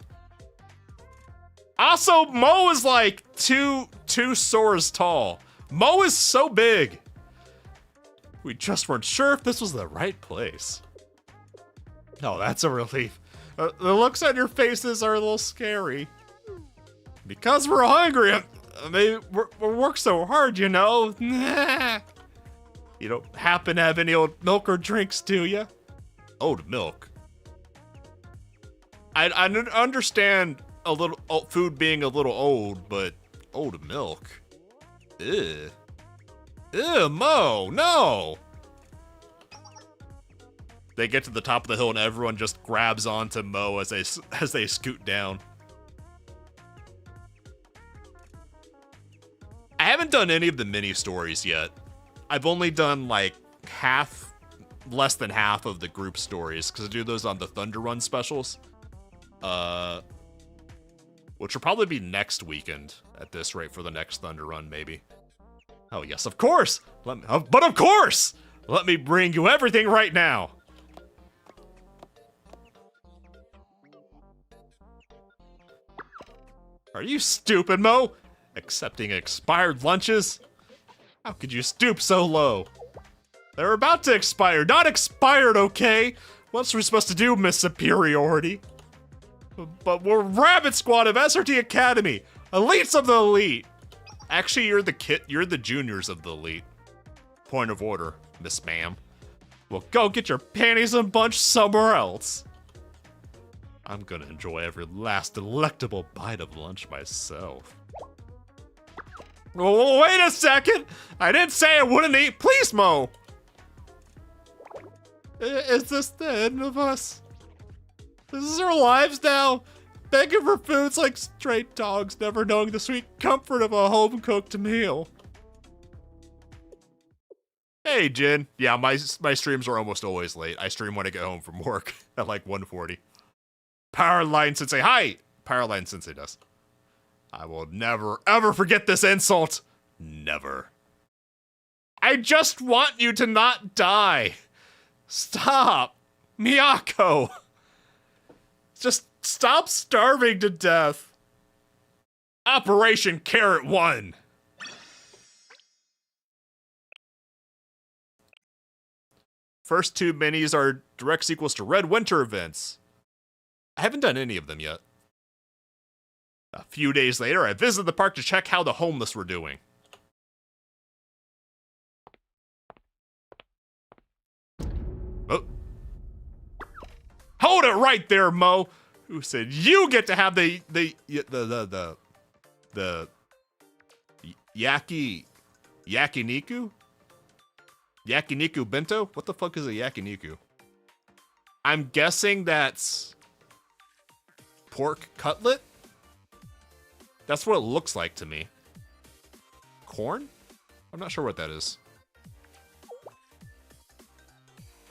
[SPEAKER 1] Also, Mo is like two soars tall. Mo is so big. We just weren't sure if this was the right place. Oh, that's a relief. The looks on your faces are a little scary. Because we're hungry. Maybe we work so hard, you know. You don't happen to have any old milk or drinks, do you? Old milk. I understand a little food being a little old, but old milk. Ew. Ew, Mo, no! They get to the top of the hill and everyone just grabs onto Mo as they scoot down. I haven't done any of the mini stories yet. I've only done like less than half of the group stories because I do those on the Thunder Run specials. Which will probably be next weekend at this rate for the next Thunder Run, maybe. Oh yes, of course! But of course! Let me bring you everything right now! Are you stupid, Mo? Accepting expired lunches? How could you stoop so low? They're about to expire, not expired, okay? What's we supposed to do, Miss Superiority? But we're Rabbit Squad of SRT Academy, elites of the elite. Actually, you're the juniors of the elite. Point of order, Miss Ma'am. Well, go get your panties and bunch somewhere else. I'm gonna enjoy every last delectable bite of lunch myself. Oh, wait a second! I didn't say I wouldn't eat. Please, Mo! Is this the end of us? This is our lives now? Begging for foods like stray dogs, never knowing the sweet comfort of a home-cooked meal. Hey, Jin. Yeah, my streams are almost always late. I stream when I get home from work at like 1:40. Powerlines Sensei. Hi! Powerlines Sensei does. I will never, ever forget this insult. Never. I just want you to not die. Stop. Miyako. Just stop starving to death. Operation Carrot 1. First two minis are direct sequels to Red Winter events. I haven't done any of them yet. A few days later, I visited the park to check how the homeless were doing. Oh. Hold it right there, Mo! Who said you get to have the yakiniku? Yakiniku bento? What the fuck is a yakiniku? I'm guessing that's pork cutlet? That's what it looks like to me. Corn? I'm not sure what that is.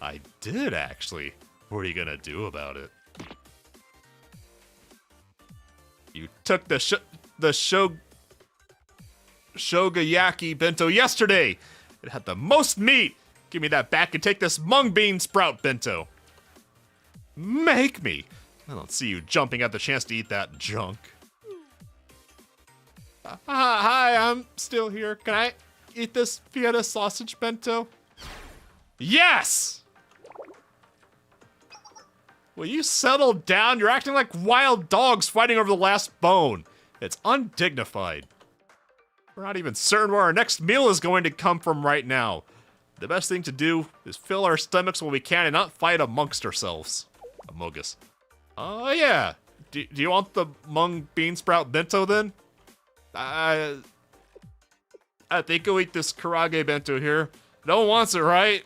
[SPEAKER 1] I did, actually. What are you gonna do about it? You took the shogayaki bento yesterday. It had the most meat. Give me that back and take this mung bean sprout bento. Make me. I don't see you jumping at the chance to eat that junk. Hi, I'm still here. Can I eat this Fiesta sausage bento? Yes! Will you settle down? You're acting like wild dogs fighting over the last bone. It's undignified. We're not even certain where our next meal is going to come from right now. The best thing to do is fill our stomachs when we can and not fight amongst ourselves. Among us. Oh, yeah. Do you want the mung bean sprout bento then? I think I'll eat this karage bento here. No one wants it, right?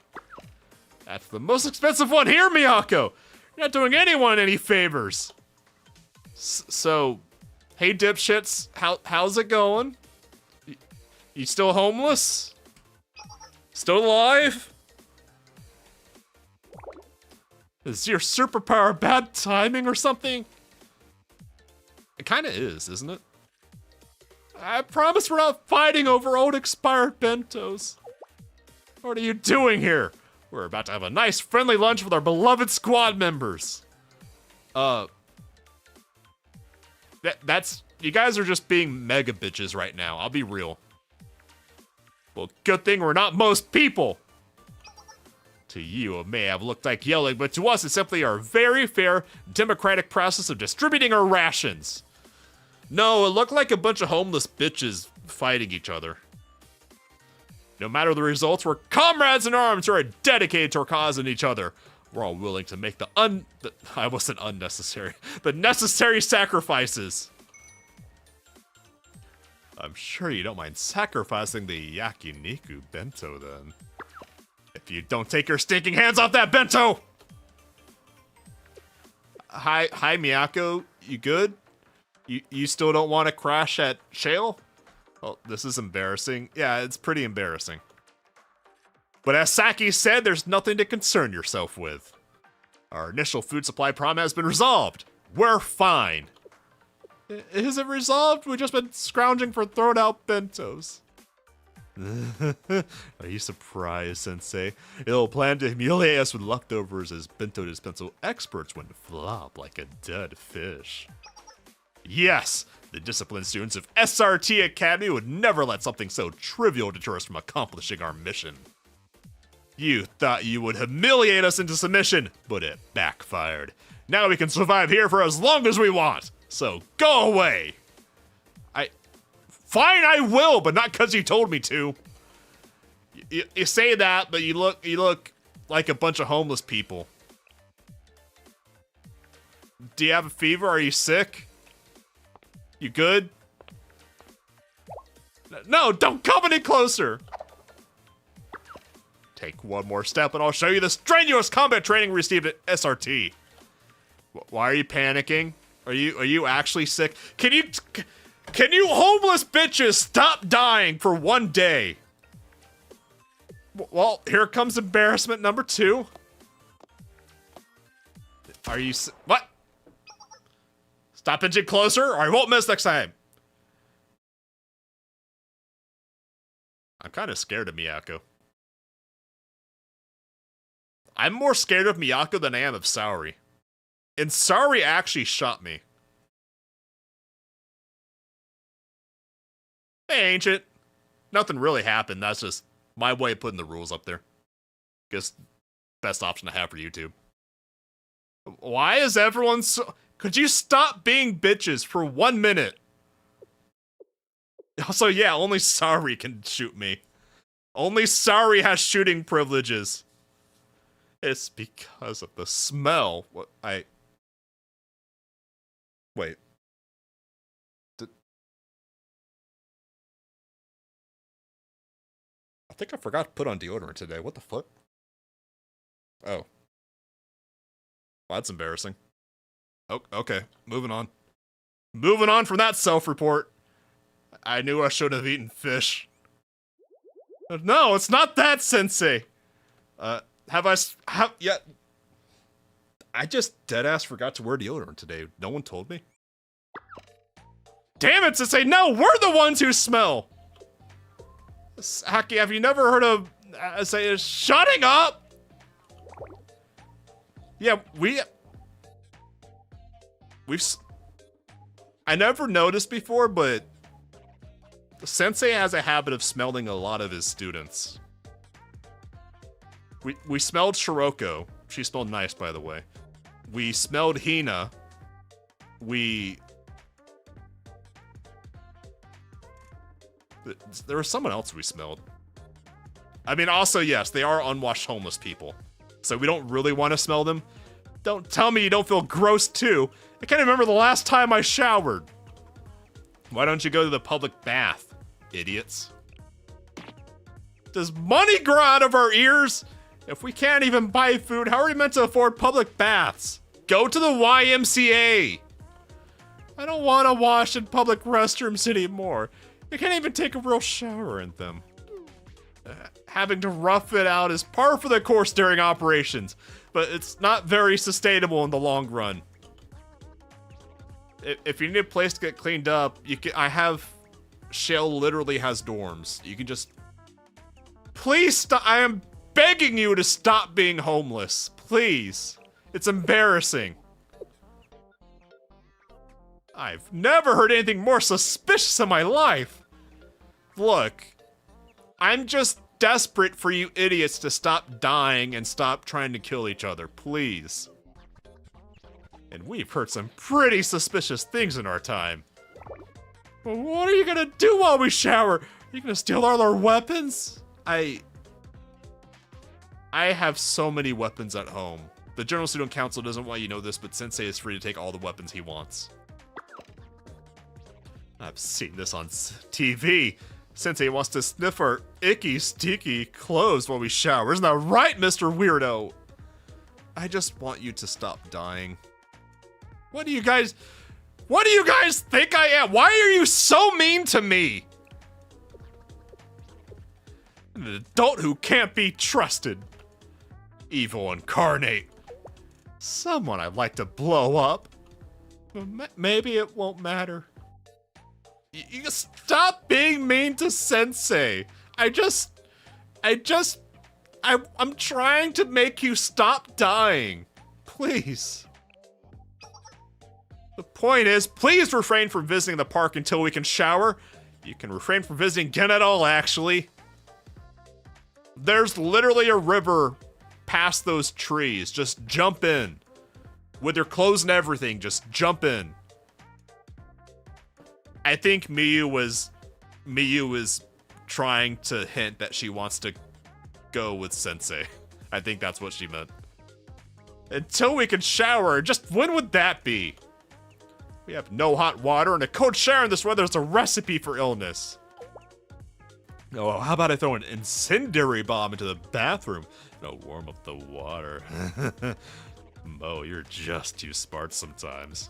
[SPEAKER 1] That's the most expensive one here, Miyako. You're not doing anyone any favors. So, hey dipshits, how's it going? You still homeless? Still alive? Is your superpower bad timing or something? It kinda is, isn't it? I promise we're not fighting over old expired bentos. What are you doing here? We're about to have a nice friendly lunch with our beloved squad members. That's, you guys are just being mega bitches right now, I'll be real. Well, good thing we're not most people. To you, it may have looked like yelling, but to us, it's simply our very fair, democratic process of distributing our rations. No, it looked like a bunch of homeless bitches fighting each other. No matter the results, we're comrades in arms who are dedicated to our cause and each other. We're all willing to make the necessary sacrifices. I'm sure you don't mind sacrificing the yakiniku bento then. If you don't take your stinking hands off that bento! Hi Miyako, you good? You still don't want to crash at Shale? Well, this is embarrassing. Yeah, it's pretty embarrassing. But as Saki said, there's nothing to concern yourself with. Our initial food supply problem has been resolved. We're fine. Is it resolved? We've just been scrounging for thrown out bentos. Are you surprised, Sensei? It'll plan to humiliate us with leftovers as bento dispensal experts when flop like a dead fish. Yes, the disciplined students of SRT Academy would never let something so trivial deter us from accomplishing our mission. You thought you would humiliate us into submission, but it backfired. Now we can survive here for as long as we want. So go away. Fine, I will, but not because you told me to. You say that, but you look like a bunch of homeless people. Do you have a fever? Are you sick? You good? No, don't come any closer. Take one more step and I'll show you the strenuous combat training we received at SRT. Why are you panicking? Are you actually sick? Can you homeless bitches stop dying for one day? Well, here comes embarrassment number 2. Are you what? Stop inching closer or I won't miss next time. I'm kind of scared of Miyako. I'm more scared of Miyako than I am of Saori. And Saori actually shot me. Hey, Ancient. Nothing really happened. That's just my way of putting the rules up there. Guess best option to have for YouTube. Why is everyone so... Could you stop being bitches for 1 minute? Also, yeah, only Saori can shoot me. Only Saori has shooting privileges. It's because of the smell. What Wait. I think I forgot to put on deodorant today. What the fuck? Oh. Well, that's embarrassing. Oh, okay. Moving on. Moving on from that self-report. I knew I should have eaten fish. No, it's not that, Sensei. Yeah. I just deadass forgot to wear deodorant today. No one told me. Damn it, Sensei, no, we're the ones who smell. Haki, have you never heard of, shutting up? Yeah, I never noticed before, but Sensei has a habit of smelling a lot of his students. We smelled Shiroko. She smelled nice, by the way. We smelled Hina. There was someone else we smelled. I mean, also, yes, they are unwashed homeless people. So we don't really want to smell them. Don't tell me you don't feel gross too. I can't remember the last time I showered. Why don't you go to the public bath, idiots? Does money grow out of our ears? If we can't even buy food, how are we meant to afford public baths? Go to the YMCA. I don't want to wash in public restrooms anymore. I can't even take a real shower in them. Having to rough it out is par for the course during operations, but it's not very sustainable in the long run. If you need a place to get cleaned up, Shell literally has dorms. You can just... Please stop. I am begging you to stop being homeless. Please. It's embarrassing. I've never heard anything more suspicious in my life. Look, I'm just desperate for you idiots to stop dying and stop trying to kill each other, please. And we've heard some pretty suspicious things in our time. Well, what are you gonna do while we shower? Are you gonna steal all our weapons? I have so many weapons at home. The General Student Council doesn't want you to know this, but Sensei is free to take all the weapons he wants. I've seen this on TV. Sensei wants to sniff our icky, sticky clothes while we shower. Isn't that right, Mr. Weirdo? I just want you to stop dying. What do you guys think I am? Why are you so mean to me? An adult who can't be trusted. Evil incarnate. Someone I'd like to blow up. Maybe it won't matter. You stop being mean to Sensei. I'm trying to make you stop dying. Please. The point is, please refrain from visiting the park until we can shower. You can refrain from visiting again at all, actually. There's literally a river past those trees. Just jump in. With your clothes and everything, just jump in. I think Miyu was trying to hint that she wants to go with Sensei. I think that's what she meant. Until we can shower, just when would that be? We have no hot water, and a cold shower in this weather is a recipe for illness. Oh, how about I throw an incendiary bomb into the bathroom? It'll warm up the water. Mo, you're just too smart sometimes.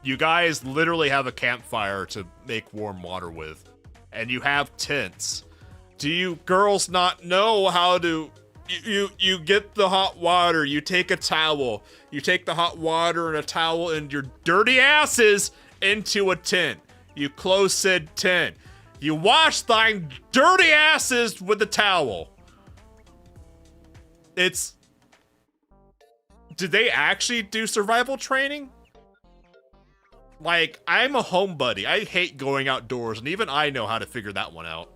[SPEAKER 1] You guys literally have a campfire to make warm water with. And you have tents. Do you girls not know how to... You get the hot water, you take a towel, you take the hot water and a towel and your dirty asses into a tent. You close said tent. You wash thine dirty asses with the towel. It's... Did they actually do survival training? Like, I'm a homebody. I hate going outdoors, and even I know how to figure that one out.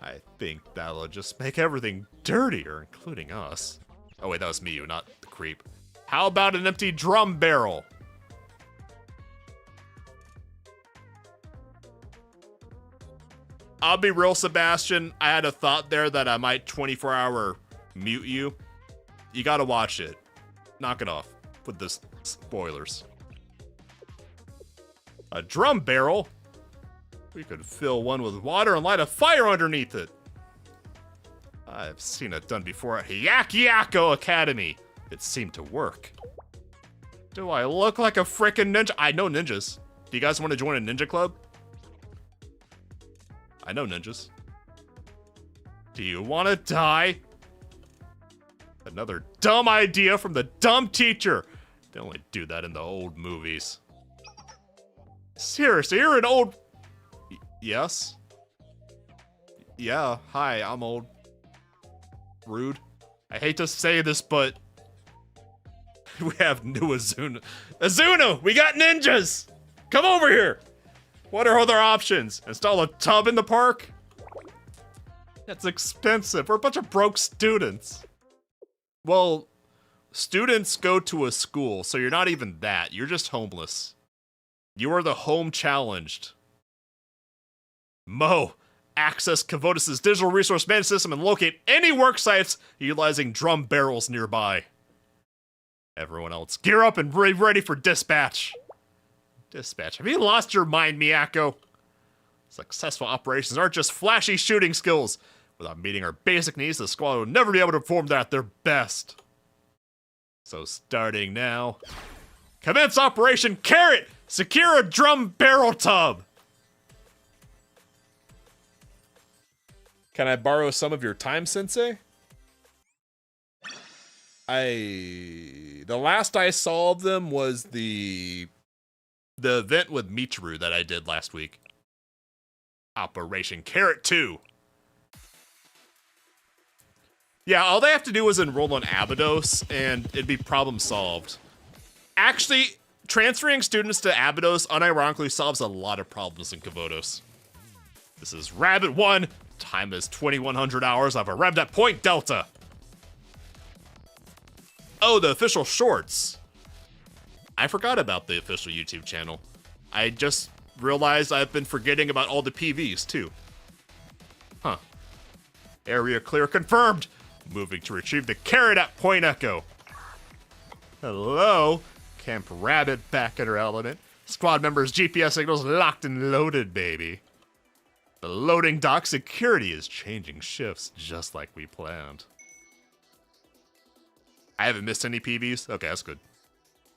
[SPEAKER 1] I think that'll just make everything dirtier, including us. Oh wait, that was Miyu, not the creep. How about an empty drum barrel? I'll be real, Sebastian. I had a thought there that I might 24-hour mute you. You gotta watch it. Knock it off with the spoilers. A drum barrel? We could fill one with water and light a fire underneath it. I've seen it done before at Hyakyako Academy. It seemed to work. Do I look like a frickin' ninja? I know ninjas. Do you guys want to join a ninja club? I know ninjas. Do you want to die? Another dumb idea from the dumb teacher. They only do that in the old movies. Seriously, you're an old... Yes? Yeah, hi, I'm old. Rude. I hate to say this, but... we have new Azuna. Azuna! We got ninjas! Come over here! What are other options? Install a tub in the park? That's expensive. We're a bunch of broke students. Well, students go to a school, so you're not even that. You're just homeless. You are the home challenged. Mo, access Kavotis' digital resource management system and locate any work sites utilizing drum barrels nearby. Everyone else, gear up and be ready for dispatch. Dispatch. Have you lost your mind, Miyako? Successful operations aren't just flashy shooting skills. Without meeting our basic needs, the squad will never be able to perform that at their best. So starting now, commence Operation Carrot! Secure a drum barrel tub! Can I borrow some of your time, Sensei? The last I saw of them was the event with Michiru that I did last week. Operation Carrot 2. Yeah, all they have to do is enroll on Abydos, and it'd be problem solved. Actually, transferring students to Abydos unironically solves a lot of problems in Kavotos. This is Rabbit 1. Time is 2100 hours. I've arrived at Point Delta. Oh, the official shorts. I forgot about the official YouTube channel. I just realized I've been forgetting about all the PVs, too. Huh. Area clear confirmed. Moving to retrieve the carrot at Point Echo. Hello. Camp Rabbit back at her element. Squad members' GPS signals locked and loaded, baby. The loading dock security is changing shifts just like we planned. I haven't missed any PVs? Okay, that's good.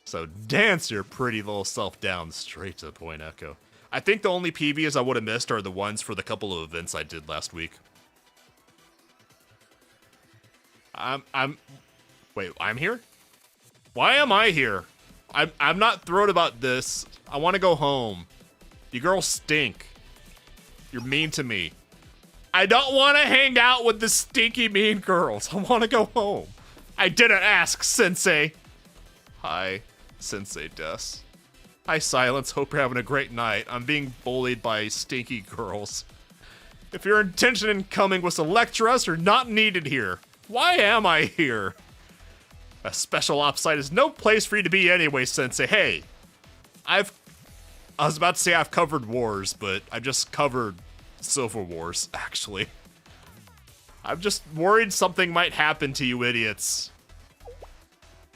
[SPEAKER 1] So dance your pretty little self down straight to Point Echo. I think the only PVs I would have missed are the ones for the couple of events I did last week. Wait, I'm here? Why am I here? I'm not thrilled about this. I want to go home. You girls stink. You're mean to me. I don't want to hang out with the stinky mean girls. I want to go home. I didn't ask, Sensei. Hi, Sensei Des. Hi, Silence. Hope you're having a great night. I'm being bullied by stinky girls. If your intention in coming was to lecture us, you're not needed here. Why am I here? A special ops site is no place for you to be anyway, Sensei. Hey, I was about to say I've covered wars, but I've just covered Civil Wars, actually. I'm just worried something might happen to you idiots.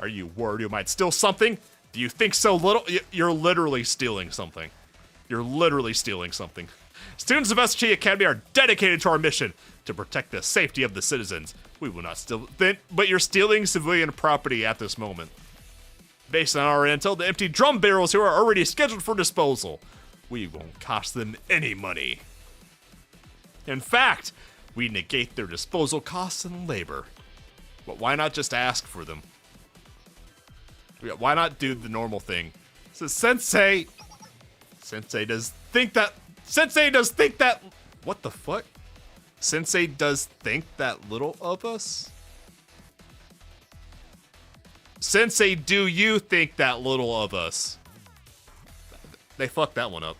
[SPEAKER 1] Are you worried you might steal something? Do you think so little? You're literally stealing something. You're literally stealing something. Students of SG Academy are dedicated to our mission to protect the safety of the citizens. We will not steal, but you're stealing civilian property at this moment. Based on our intel, the empty drum barrels here are already scheduled for disposal. We won't cost them any money. In fact, we negate their disposal costs and labor. But why not just ask for them? Why not do the normal thing? So Sensei does think that, what the fuck? Sensei does think that little of us? Sensei, do you think that little of us? They fucked that one up.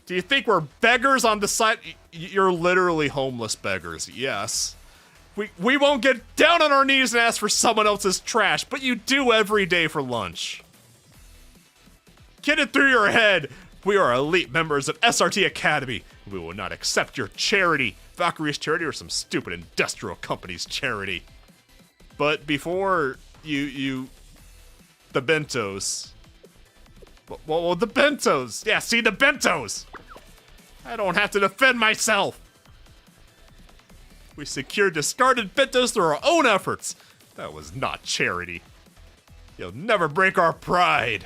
[SPEAKER 1] Do you think we're beggars on the side? You're literally homeless beggars, yes. We won't get down on our knees and ask for someone else's trash, but you do every day for lunch. Get it through your head. We are elite members of SRT Academy. We will not accept your charity, Valkyrie's charity, or some stupid industrial company's charity. But before the bentos. Well, the bentos. Yeah, see, the bentos. I don't have to defend myself. We secured discarded bentos through our own efforts. That was not charity. You'll never break our pride.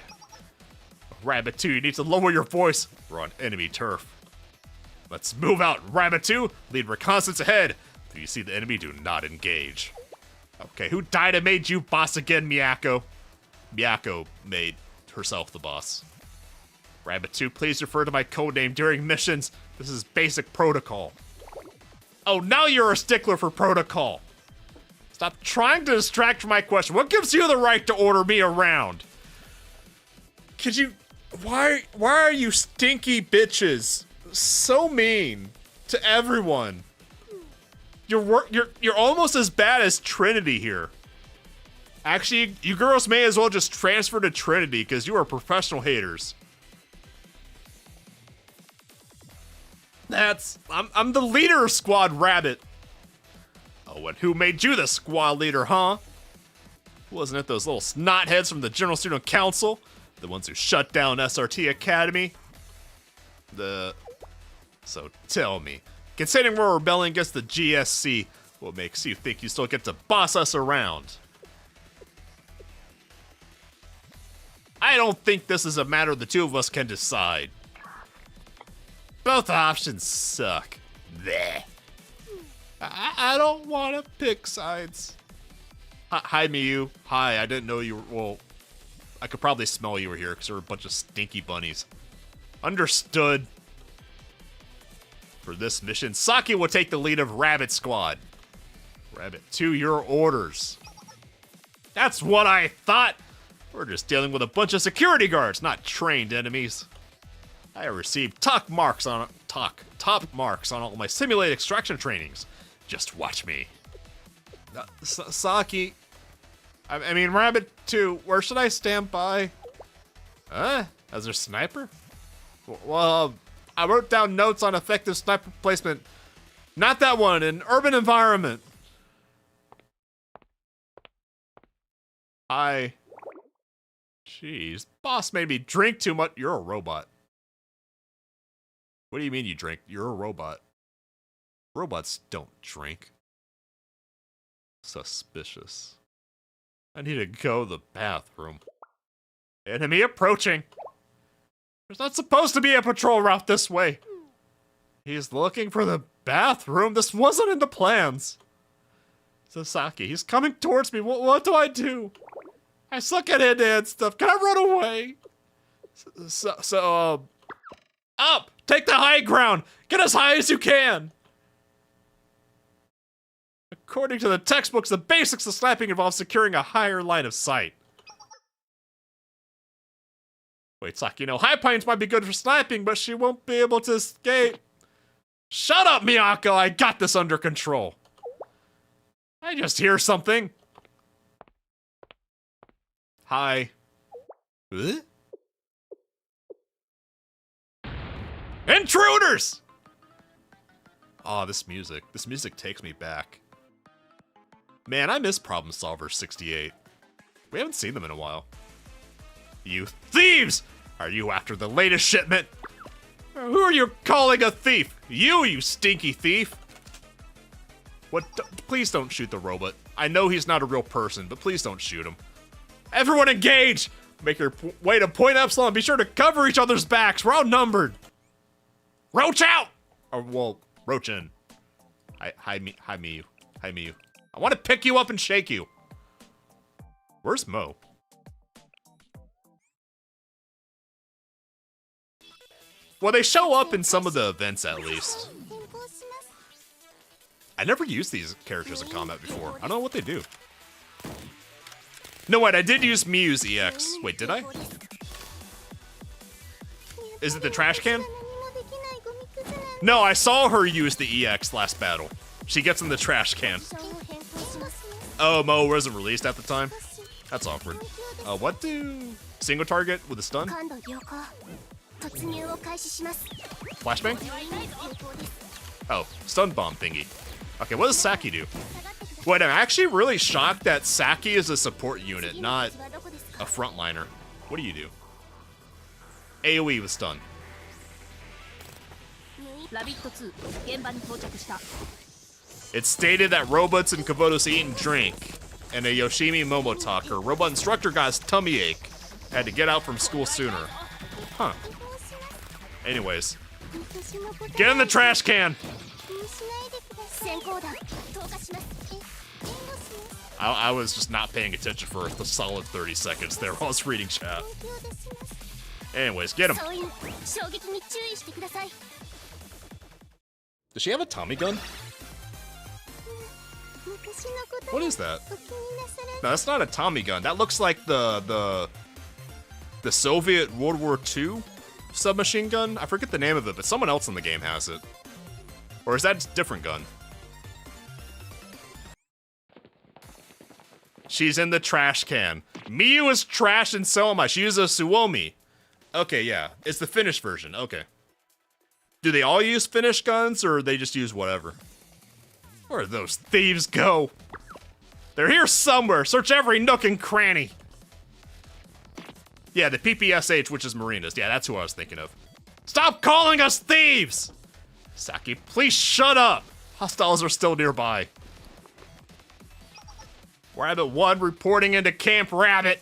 [SPEAKER 1] Rabbit 2, you need to lower your voice. We're on enemy turf. Let's move out. Rabbit 2, lead reconnaissance ahead. If you see the enemy, do not engage. Okay, who died and made you boss again, Miyako? Miyako made herself the boss. Rabbit 2, please refer to my codename during missions. This is basic protocol. Oh, now you're a stickler for protocol. Stop trying to distract from my question. What gives you the right to order me around? Could you... Why are you stinky bitches so mean to everyone? You're almost as bad as Trinity here. Actually, you girls may as well just transfer to Trinity because you are professional haters. I'm the leader of Squad Rabbit. Oh, and who made you the squad leader, huh? Wasn't it those little snotheads from the General Student Council? The ones who shut down SRT Academy? So tell me, considering we're rebelling against the GSC, what makes you think you still get to boss us around? I don't think this is a matter the two of us can decide. Both options suck. Bleh. I don't want to pick sides. Hi, Miyu. Hi, I didn't know you were... Well, I could probably smell you were here because there were a bunch of stinky bunnies. Understood. For this mission, Saki will take the lead of Rabbit Squad. Rabbit, to your orders. That's what I thought. We're just dealing with a bunch of security guards, not trained enemies. I received top marks on all my simulated extraction trainings. Just watch me. Saki. I mean, Rabbit 2, where should I stand by? As their sniper? Well, I wrote down notes on effective sniper placement. Not that one, in urban environment. Jeez, boss made me drink too much. You're a robot. What do you mean you drink? You're a robot. Robots don't drink. Suspicious. I need to go to the bathroom. Enemy approaching. There's not supposed to be a patrol route this way. He's looking for the bathroom. This wasn't in the plans. Sasaki, he's coming towards me. What do I do? I suck at hand-to-hand stuff. Can I run away? Up! Take the high ground! Get as high as you can! According to the textbooks, the basics of slapping involves securing a higher line of sight. Wait, Saki, High Pines might be good for slapping, but she won't be able to escape. Shut up, Miyako! I got this under control. I just hear something. Hi. Huh? Intruders! Oh, this music takes me back. Man, I miss Problem Solver 68. We haven't seen them in a while. You thieves! Are you after the latest shipment? Who are you calling a thief? You stinky thief! What? Please don't shoot the robot. I know he's not a real person, but please don't shoot him. Everyone engage! Make your way to Point Epsilon. Be sure to cover each other's backs. We're outnumbered. Roach out! Or, well, Roach in. Hi, Miyu. I want to pick you up and shake you. Where's Mo? Well, they show up in some of the events, at least. I never used these characters in combat before. I don't know what they do. No, wait, I did use Miyu's EX. Wait, did I? Is it the trash can? No, I saw her use the EX last battle. She gets in the trash can. Oh, Mo wasn't released at the time? That's awkward. What do... Single target with a stun? Flashbang? Oh, stun bomb thingy. Okay, what does Saki do? Wait, I'm actually really shocked that Saki is a support unit, not a frontliner. What do you do? AoE with stun. It's stated that robots in Kabuto's eat and drink, and a Yoshimi Momotalker, robot instructor, got his tummy ache. Had to get out from school sooner. Huh. Anyways. Get in the trash can! I was just not paying attention for a solid 30 seconds there while I was reading chat. Anyways, get him. Does she have a Tommy gun? What is that? No, that's not a Tommy gun. That looks like the Soviet World War II submachine gun. I forget the name of it, but someone else in the game has it. Or is that a different gun? She's in the trash can. Miyu is trash and so am I. She uses a Suomi. Okay, yeah. It's the finished version. Okay. Do they all use finished guns, or they just use whatever? Where'd those thieves go? They're here somewhere. Search every nook and cranny. Yeah, the PPSH, which is Marinas. Yeah, that's who I was thinking of. Stop calling us thieves! Saki, please shut up. Hostiles are still nearby. Rabbit 1 reporting into Camp Rabbit.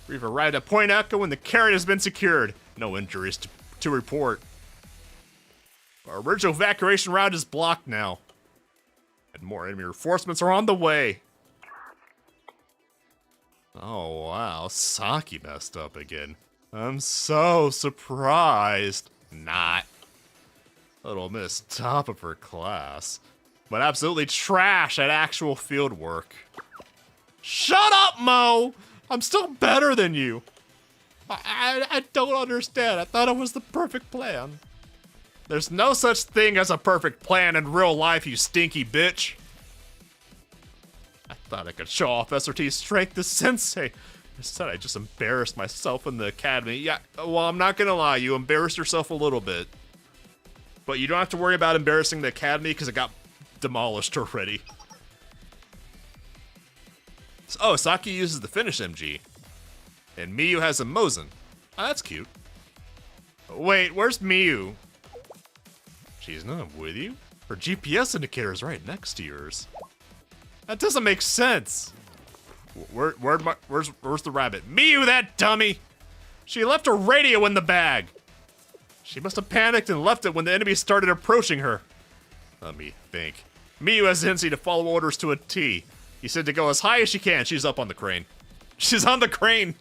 [SPEAKER 1] We've arrived at Point Echo and the carrot has been secured. No injuries to report. Our original evacuation route is blocked now. And more enemy reinforcements are on the way. Oh wow, Saki messed up again. I'm so surprised. Not. Little Miss top of her class. But absolutely trash at actual field work. Shut up, Mo! I'm still better than you. I don't understand. I thought it was the perfect plan. There's no such thing as a perfect plan in real life, you stinky bitch. I thought I could show off SRT's strength to Sensei. Instead, I just embarrassed myself in the academy. Yeah, well, I'm not gonna lie, you embarrassed yourself a little bit. But you don't have to worry about embarrassing the academy because it got demolished already. Oh, Saki uses the Finish MG. And Miyu has a Mosin. Oh, that's cute. Wait, where's Miyu? She's not with you? Her GPS indicator is right next to yours. That doesn't make sense. Where's the rabbit? Miyu, that dummy! She left her radio in the bag. She must have panicked and left it when the enemy started approaching her. Let me think. Miyu has a tendency to follow orders to a T. He said to go as high as she can. She's up on the crane. She's on the crane.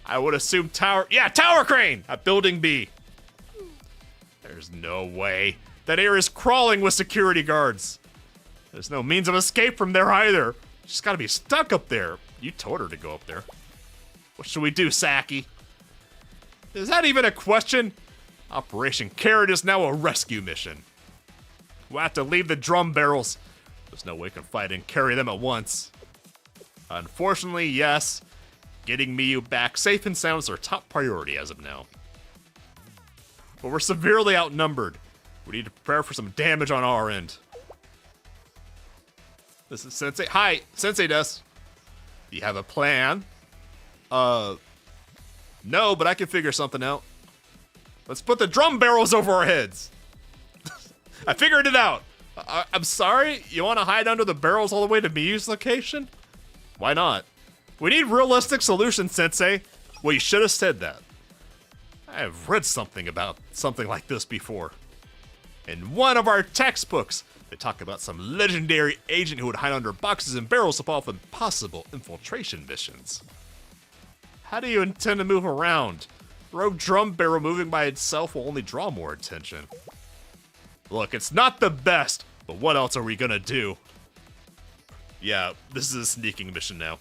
[SPEAKER 1] I would assume tower. Yeah, tower crane at building B. There's no way. That area is crawling with security guards. There's no means of escape from there either. She's gotta be stuck up there. You told her to go up there. What should we do, Saki? Is that even a question? Operation Carrot is now a rescue mission. We'll have to leave the drum barrels. There's no way we can fight and carry them at once. Unfortunately, yes. Getting Miyu back safe and sound is our top priority as of now. But we're severely outnumbered. We need to prepare for some damage on our end. This is Sensei. Hi, Sensei Des. Do you have a plan? No, but I can figure something out. Let's put the drum barrels over our heads. I figured it out. I'm sorry? You want to hide under the barrels all the way to Miyu's location? Why not? We need realistic solutions, Sensei. Well, you should have said that. I have read something about something like this before. In one of our textbooks, they talk about some legendary agent who would hide under boxes and barrels to pull off impossible infiltration missions. How do you intend to move around? Rogue drum barrel moving by itself will only draw more attention. Look, it's not the best, but what else are we gonna do? Yeah, this is a sneaking mission now.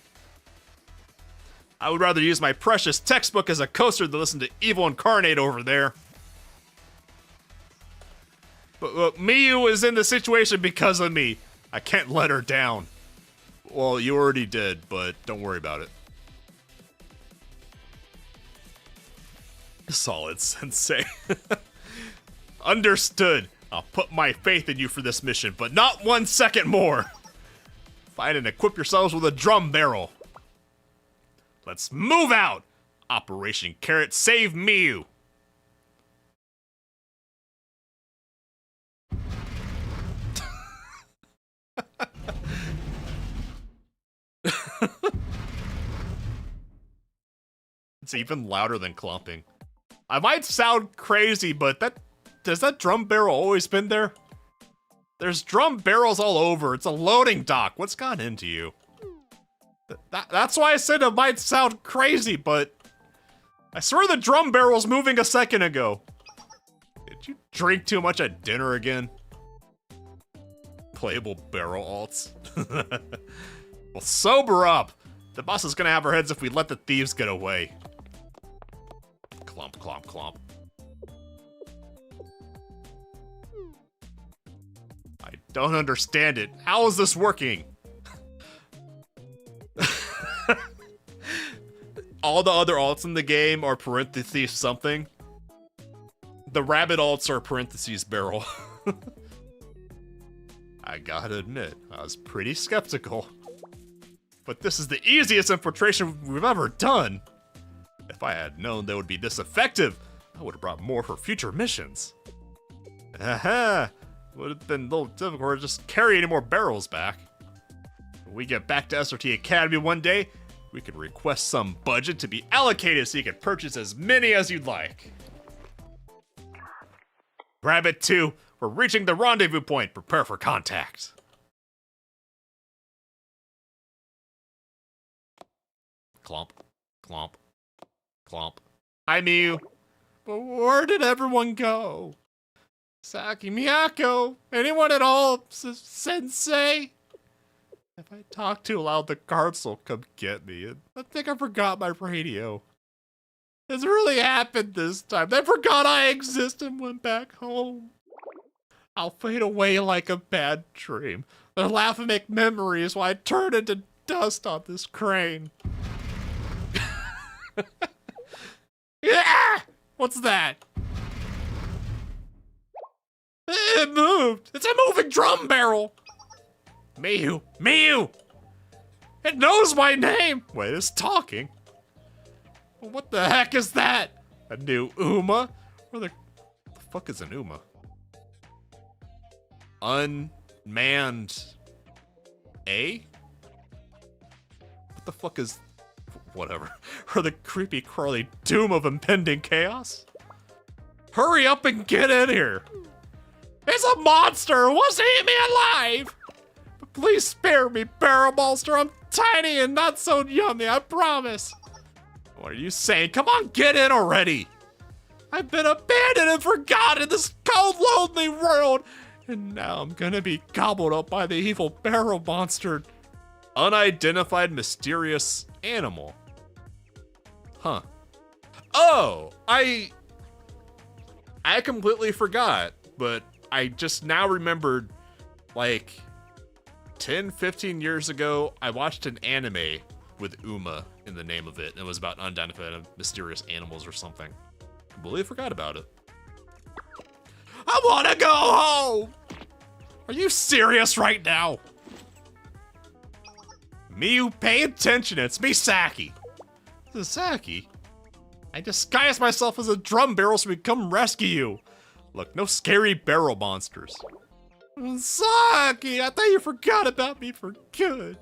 [SPEAKER 1] I would rather use my precious textbook as a coaster than listen to Evil Incarnate over there. But look, Miyu is in the situation because of me. I can't let her down. Well, you already did, but don't worry about it. Solid, Sensei. Understood. I'll put my faith in you for this mission, but not 1 second more. Find and equip yourselves with a drum barrel. Let's move out! Operation Carrot, save Miyu! It's even louder than clumping. I might sound crazy, but does that drum barrel always been there? There's drum barrels all over. It's a loading dock. What's gone into you? That's why I said it might sound crazy, but I swear the drum barrel's moving a second ago. Did you drink too much at dinner again? Playable barrel alts. Well, sober up. The boss is gonna have our heads if we let the thieves get away. Clomp, clomp, clomp. I don't understand it. How is this working? All the other alts in the game are parentheses something. The rabbit alts are parentheses barrel. I gotta admit, I was pretty skeptical. But this is the easiest infiltration we've ever done. If I had known they would be this effective, I would have brought more for future missions. Aha! Would have been a little difficult to just carry any more barrels back. When we get back to SRT Academy one day, we could request some budget to be allocated so you can purchase as many as you'd like. Rabbit 2, we're reaching the rendezvous point. Prepare for contact. Clomp, clomp, clomp. Hi, Miu. But where did everyone go? Saki, Miyako, anyone at all, Sensei? If I talk too loud, the guards will come get me. I think I forgot my radio. It's really happened this time. They forgot I exist and went back home. I'll fade away like a bad dream. They'll laugh and make memories while I turn into dust on this crane. Yeah! What's that? It moved! It's a moving drum barrel! Miu! Miu! It knows my name! Wait, it's talking. What the heck is that? A new Uma? Where the fuck is an Uma? Unmanned A? What the fuck is... Whatever. Or the creepy crawly doom of impending chaos? Hurry up and get in here! It's a monster who wants to eat me alive! But please spare me, Barrel Monster. I'm tiny and not so yummy, I promise. What are you saying? Come on, get in already! I've been abandoned and forgotten in this cold, lonely world, and now I'm gonna be gobbled up by the evil Barrel Monster. Unidentified mysterious animal. Huh. Oh, I completely forgot, but I just now remembered, like, 10, 15 years ago, I watched an anime with Uma in the name of it. It was about unidentified mysterious animals or something. Completely forgot about it. I wanna go home! Are you serious right now? Miu, pay attention, it's me, Saki. This is Saki? I disguised myself as a drum barrel so we come rescue you. Look, no scary barrel monsters. Saki, I thought you forgot about me for good.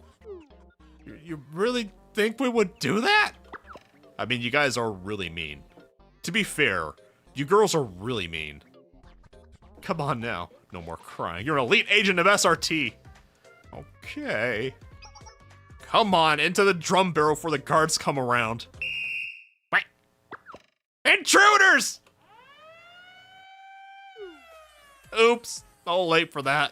[SPEAKER 1] You really think we would do that? I mean, you guys are really mean. To be fair, you girls are really mean. Come on now, no more crying. You're an elite agent of SRT. Okay. Come on, into the drum barrel before the guards come around. Wait. Intruders! Oops, all late for that.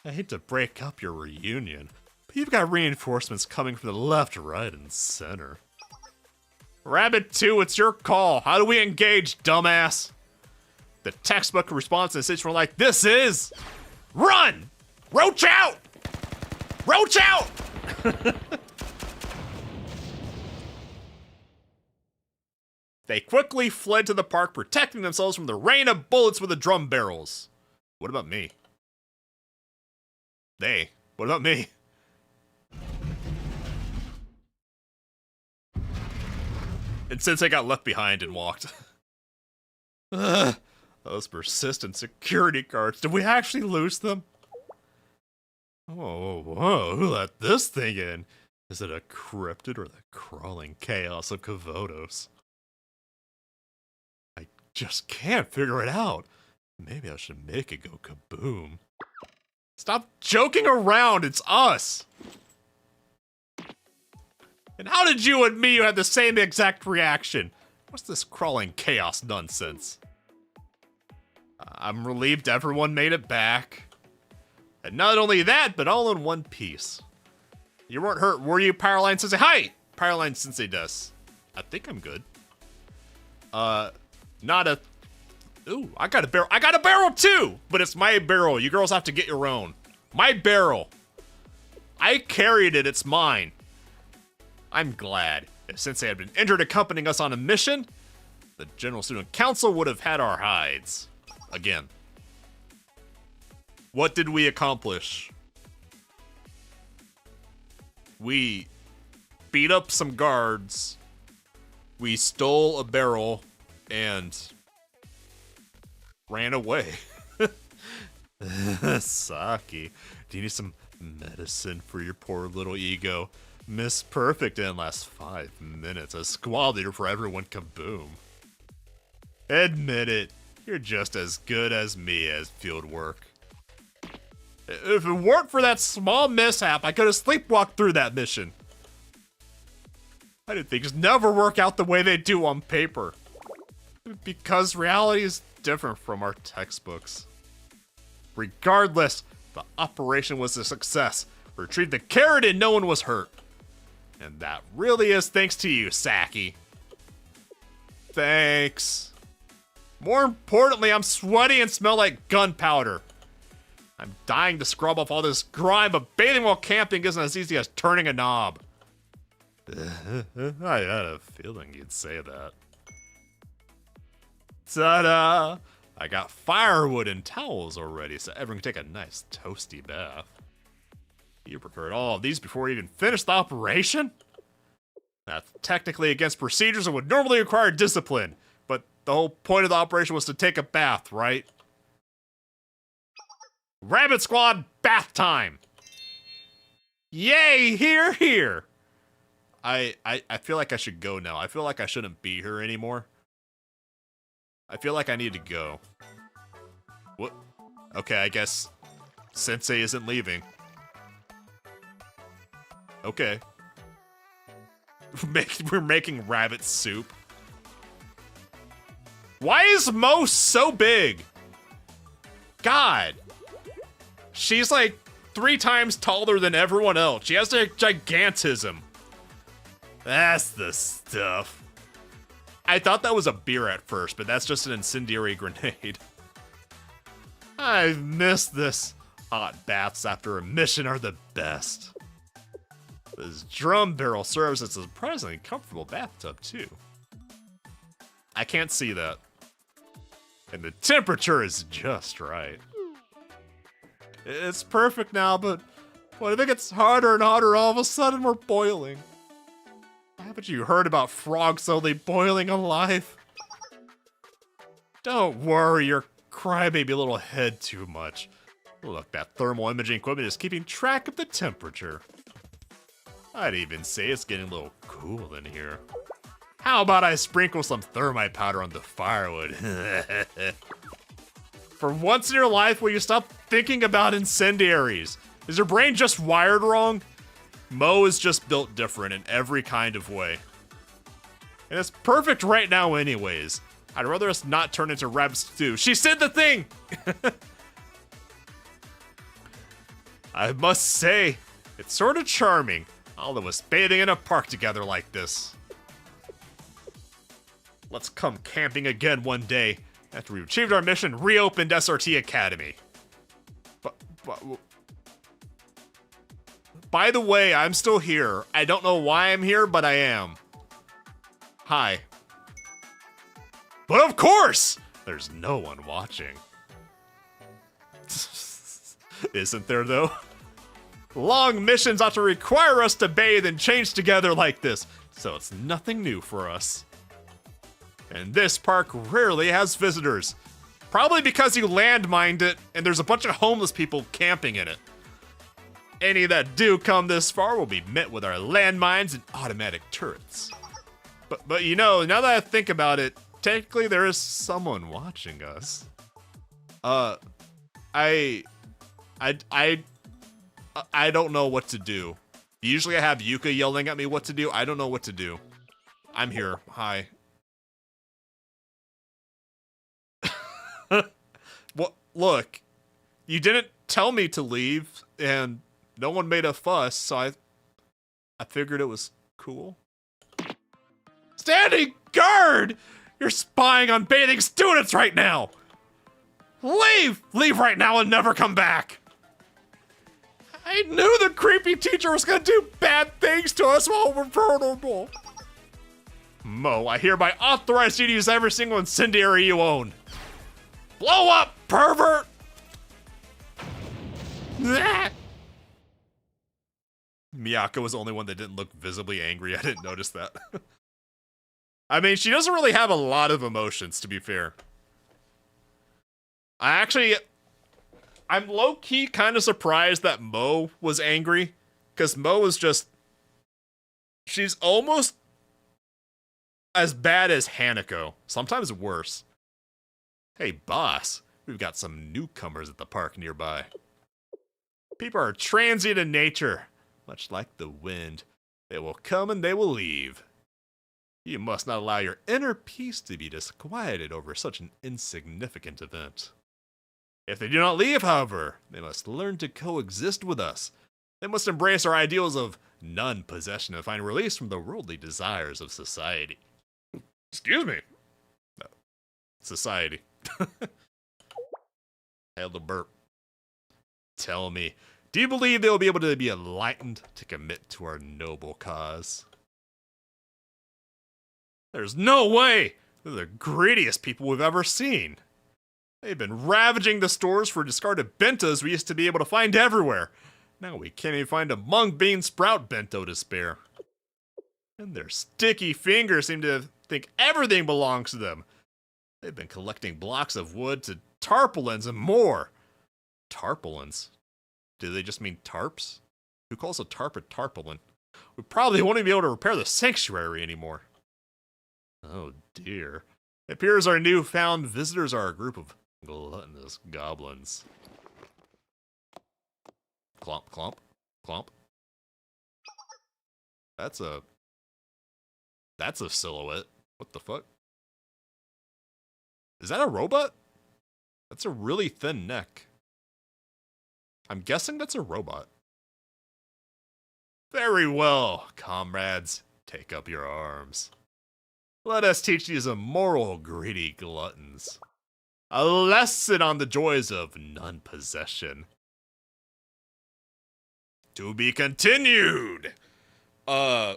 [SPEAKER 1] I hate to break up your reunion, but you've got reinforcements coming from the left, right, and center. Rabbit 2, it's your call. How do we engage, dumbass? The textbook response in a situation like this is... Run! Roach out! Roach out! They quickly fled to the park, protecting themselves from the rain of bullets with the drum barrels. What about me? What about me? And since I got left behind and walked. Those persistent security guards, did we actually lose them? Whoa, who let this thing in? Is it a cryptid or the crawling chaos of Kavotos? I just can't figure it out. Maybe I should make it go kaboom. Stop joking around, it's us! And how did you and Miu have the same exact reaction? What's this crawling chaos nonsense? I'm relieved everyone made it back. And not only that, but all in one piece. You weren't hurt, were you, Powerlines Sensei? Hi! Powerlines Sensei does. I think I'm good. Not a... Ooh, I got a barrel. I got a barrel too! But it's my barrel. You girls have to get your own. My barrel. I carried it. It's mine. I'm glad. If Sensei had been injured accompanying us on a mission, the General Student Council would have had our hides. Again. What did we accomplish? We beat up some guards. We stole a barrel and ran away. Saki, do you need some medicine for your poor little ego? Miss Perfect didn't last 5 minutes. A squad leader for everyone, kaboom. Admit it, you're just as good as me as field work. If it weren't for that small mishap, I could have sleepwalked through that mission. I did things never work out the way they do on paper. Because reality is different from our textbooks. Regardless, the operation was a success. We retrieved the carrot and no one was hurt. And that really is thanks to you, Saki. Thanks. More importantly, I'm sweaty and smell like gunpowder. I'm dying to scrub off all this grime, but bathing while camping isn't as easy as turning a knob. I had a feeling you'd say that. Ta-da! I got firewood and towels already, so everyone can take a nice toasty bath. You prepared all of these before you even finished the operation? That's technically against procedures and would normally require discipline, but the whole point of the operation was to take a bath, right? Rabbit Squad, bath time! Yay, here, here! I feel like I should go now. I feel like I shouldn't be here anymore. I feel like I need to go. What? Okay, I guess Sensei isn't leaving. Okay. We're making rabbit soup. Why is Mo so big? God. She's like 3 times taller than everyone else. She has a gigantism. That's the stuff. I thought that was a beer at first, but that's just an incendiary grenade. I've missed this. Hot baths after a mission are the best. This drum barrel serves as a surprisingly comfortable bathtub, too. I can't see that. And the temperature is just right. It's perfect now, but when it gets hotter and hotter, all of a sudden we're boiling. Haven't you heard about frogs slowly boiling alive? Don't worry your crybaby little head too much. Look, that thermal imaging equipment is keeping track of the temperature. I'd even say it's getting a little cool in here. How about I sprinkle some thermite powder on the firewood? For once in your life, will you stop thinking about incendiaries? Is your brain just wired wrong? Mo is just built different in every kind of way. And it's perfect right now anyways. I'd rather us not turn into rabbit stew. She said the thing! I must say, it's sort of charming, all of us bathing in a park together like this. Let's come camping again one day, after we've achieved our mission, reopened SRT Academy. By the way, I'm still here. I don't know why I'm here, but I am. Hi. But of course, there's no one watching. Isn't there, though? Long missions ought to require us to bathe and change together like this, so it's nothing new for us. And this park rarely has visitors. Probably because you landmined it, and there's a bunch of homeless people camping in it. Any that do come this far will be met with our landmines and automatic turrets. But you know, now that I think about it, technically there is someone watching us. I don't know what to do. Usually I have Yuka yelling at me what to do. I don't know what to do. I'm here. Hi. Well, look, you didn't tell me to leave, and no one made a fuss, so I figured it was cool. Standing guard! You're spying on bathing students right now! Leave! Leave right now and never come back! I knew the creepy teacher was gonna do bad things to us while we're vulnerable. Mo, I hereby authorize you to use every single incendiary you own. Blow up, pervert! Miyako was the only one that didn't look visibly angry. I didn't notice that. I mean, she doesn't really have a lot of emotions, to be fair. I'm low-key kind of surprised that Mo was angry, because Mo is just... She's almost as bad as Hanako, sometimes worse. Hey, boss, we've got some newcomers at the park nearby. People are transient in nature, much like the wind. They will come and they will leave. You must not allow your inner peace to be disquieted over such an insignificant event. If they do not leave, however, they must learn to coexist with us. They must embrace our ideals of non-possession and find release from the worldly desires of society. Excuse me. No. Society. Hail the burp. Tell me, do you believe they will be able to be enlightened to commit to our noble cause? There's no way! They're the greediest people we've ever seen. They've been ravaging the stores for discarded bentos we used to be able to find everywhere. Now we can't even find a mung bean sprout bento to spare. And their sticky fingers seem to think everything belongs to them. They've been collecting blocks of wood to tarpaulins and more. Tarpaulins? Do they just mean tarps? Who calls a tarp a tarpaulin? We probably won't even be able to repair the sanctuary anymore. Oh dear. It appears our newfound visitors are a group of gluttonous goblins. Clomp, clomp, clomp. That's a silhouette. What the fuck? Is that a robot? That's a really thin neck. I'm guessing that's a robot. Very well, comrades. Take up your arms. Let us teach these immoral, greedy gluttons a lesson on the joys of non-possession. To be continued! Tomorrow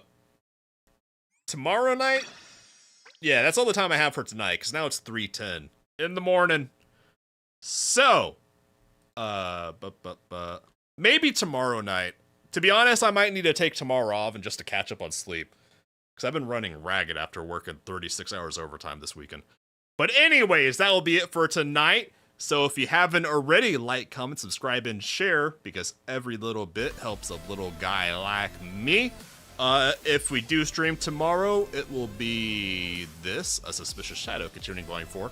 [SPEAKER 1] night? Yeah, that's all the time I have for tonight, because now it's 3:10 in the morning. So, maybe tomorrow night. To be honest, I might need to take tomorrow off and just to catch up on sleep. Because I've been running ragged after working 36 hours overtime this weekend. But anyways, that will be it for tonight. So if you haven't already, like, comment, subscribe, and share, because every little bit helps a little guy like me. If we do stream tomorrow, it will be this, A Suspicious Shadow, continuing Volume 4.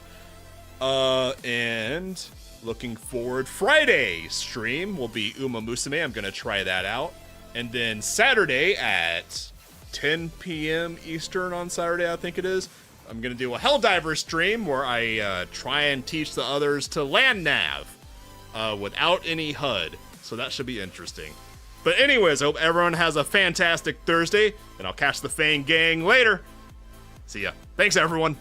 [SPEAKER 1] And looking forward, Friday stream will be Uma Musume. I'm going to try that out. And then Saturday at 10 p.m. Eastern on Saturday, I think it is, I'm going to do a Helldiver stream where I try and teach the others to land nav without any HUD. So that should be interesting. But anyways, I hope everyone has a fantastic Thursday, and I'll catch the Fang Gang later. See ya. Thanks, everyone.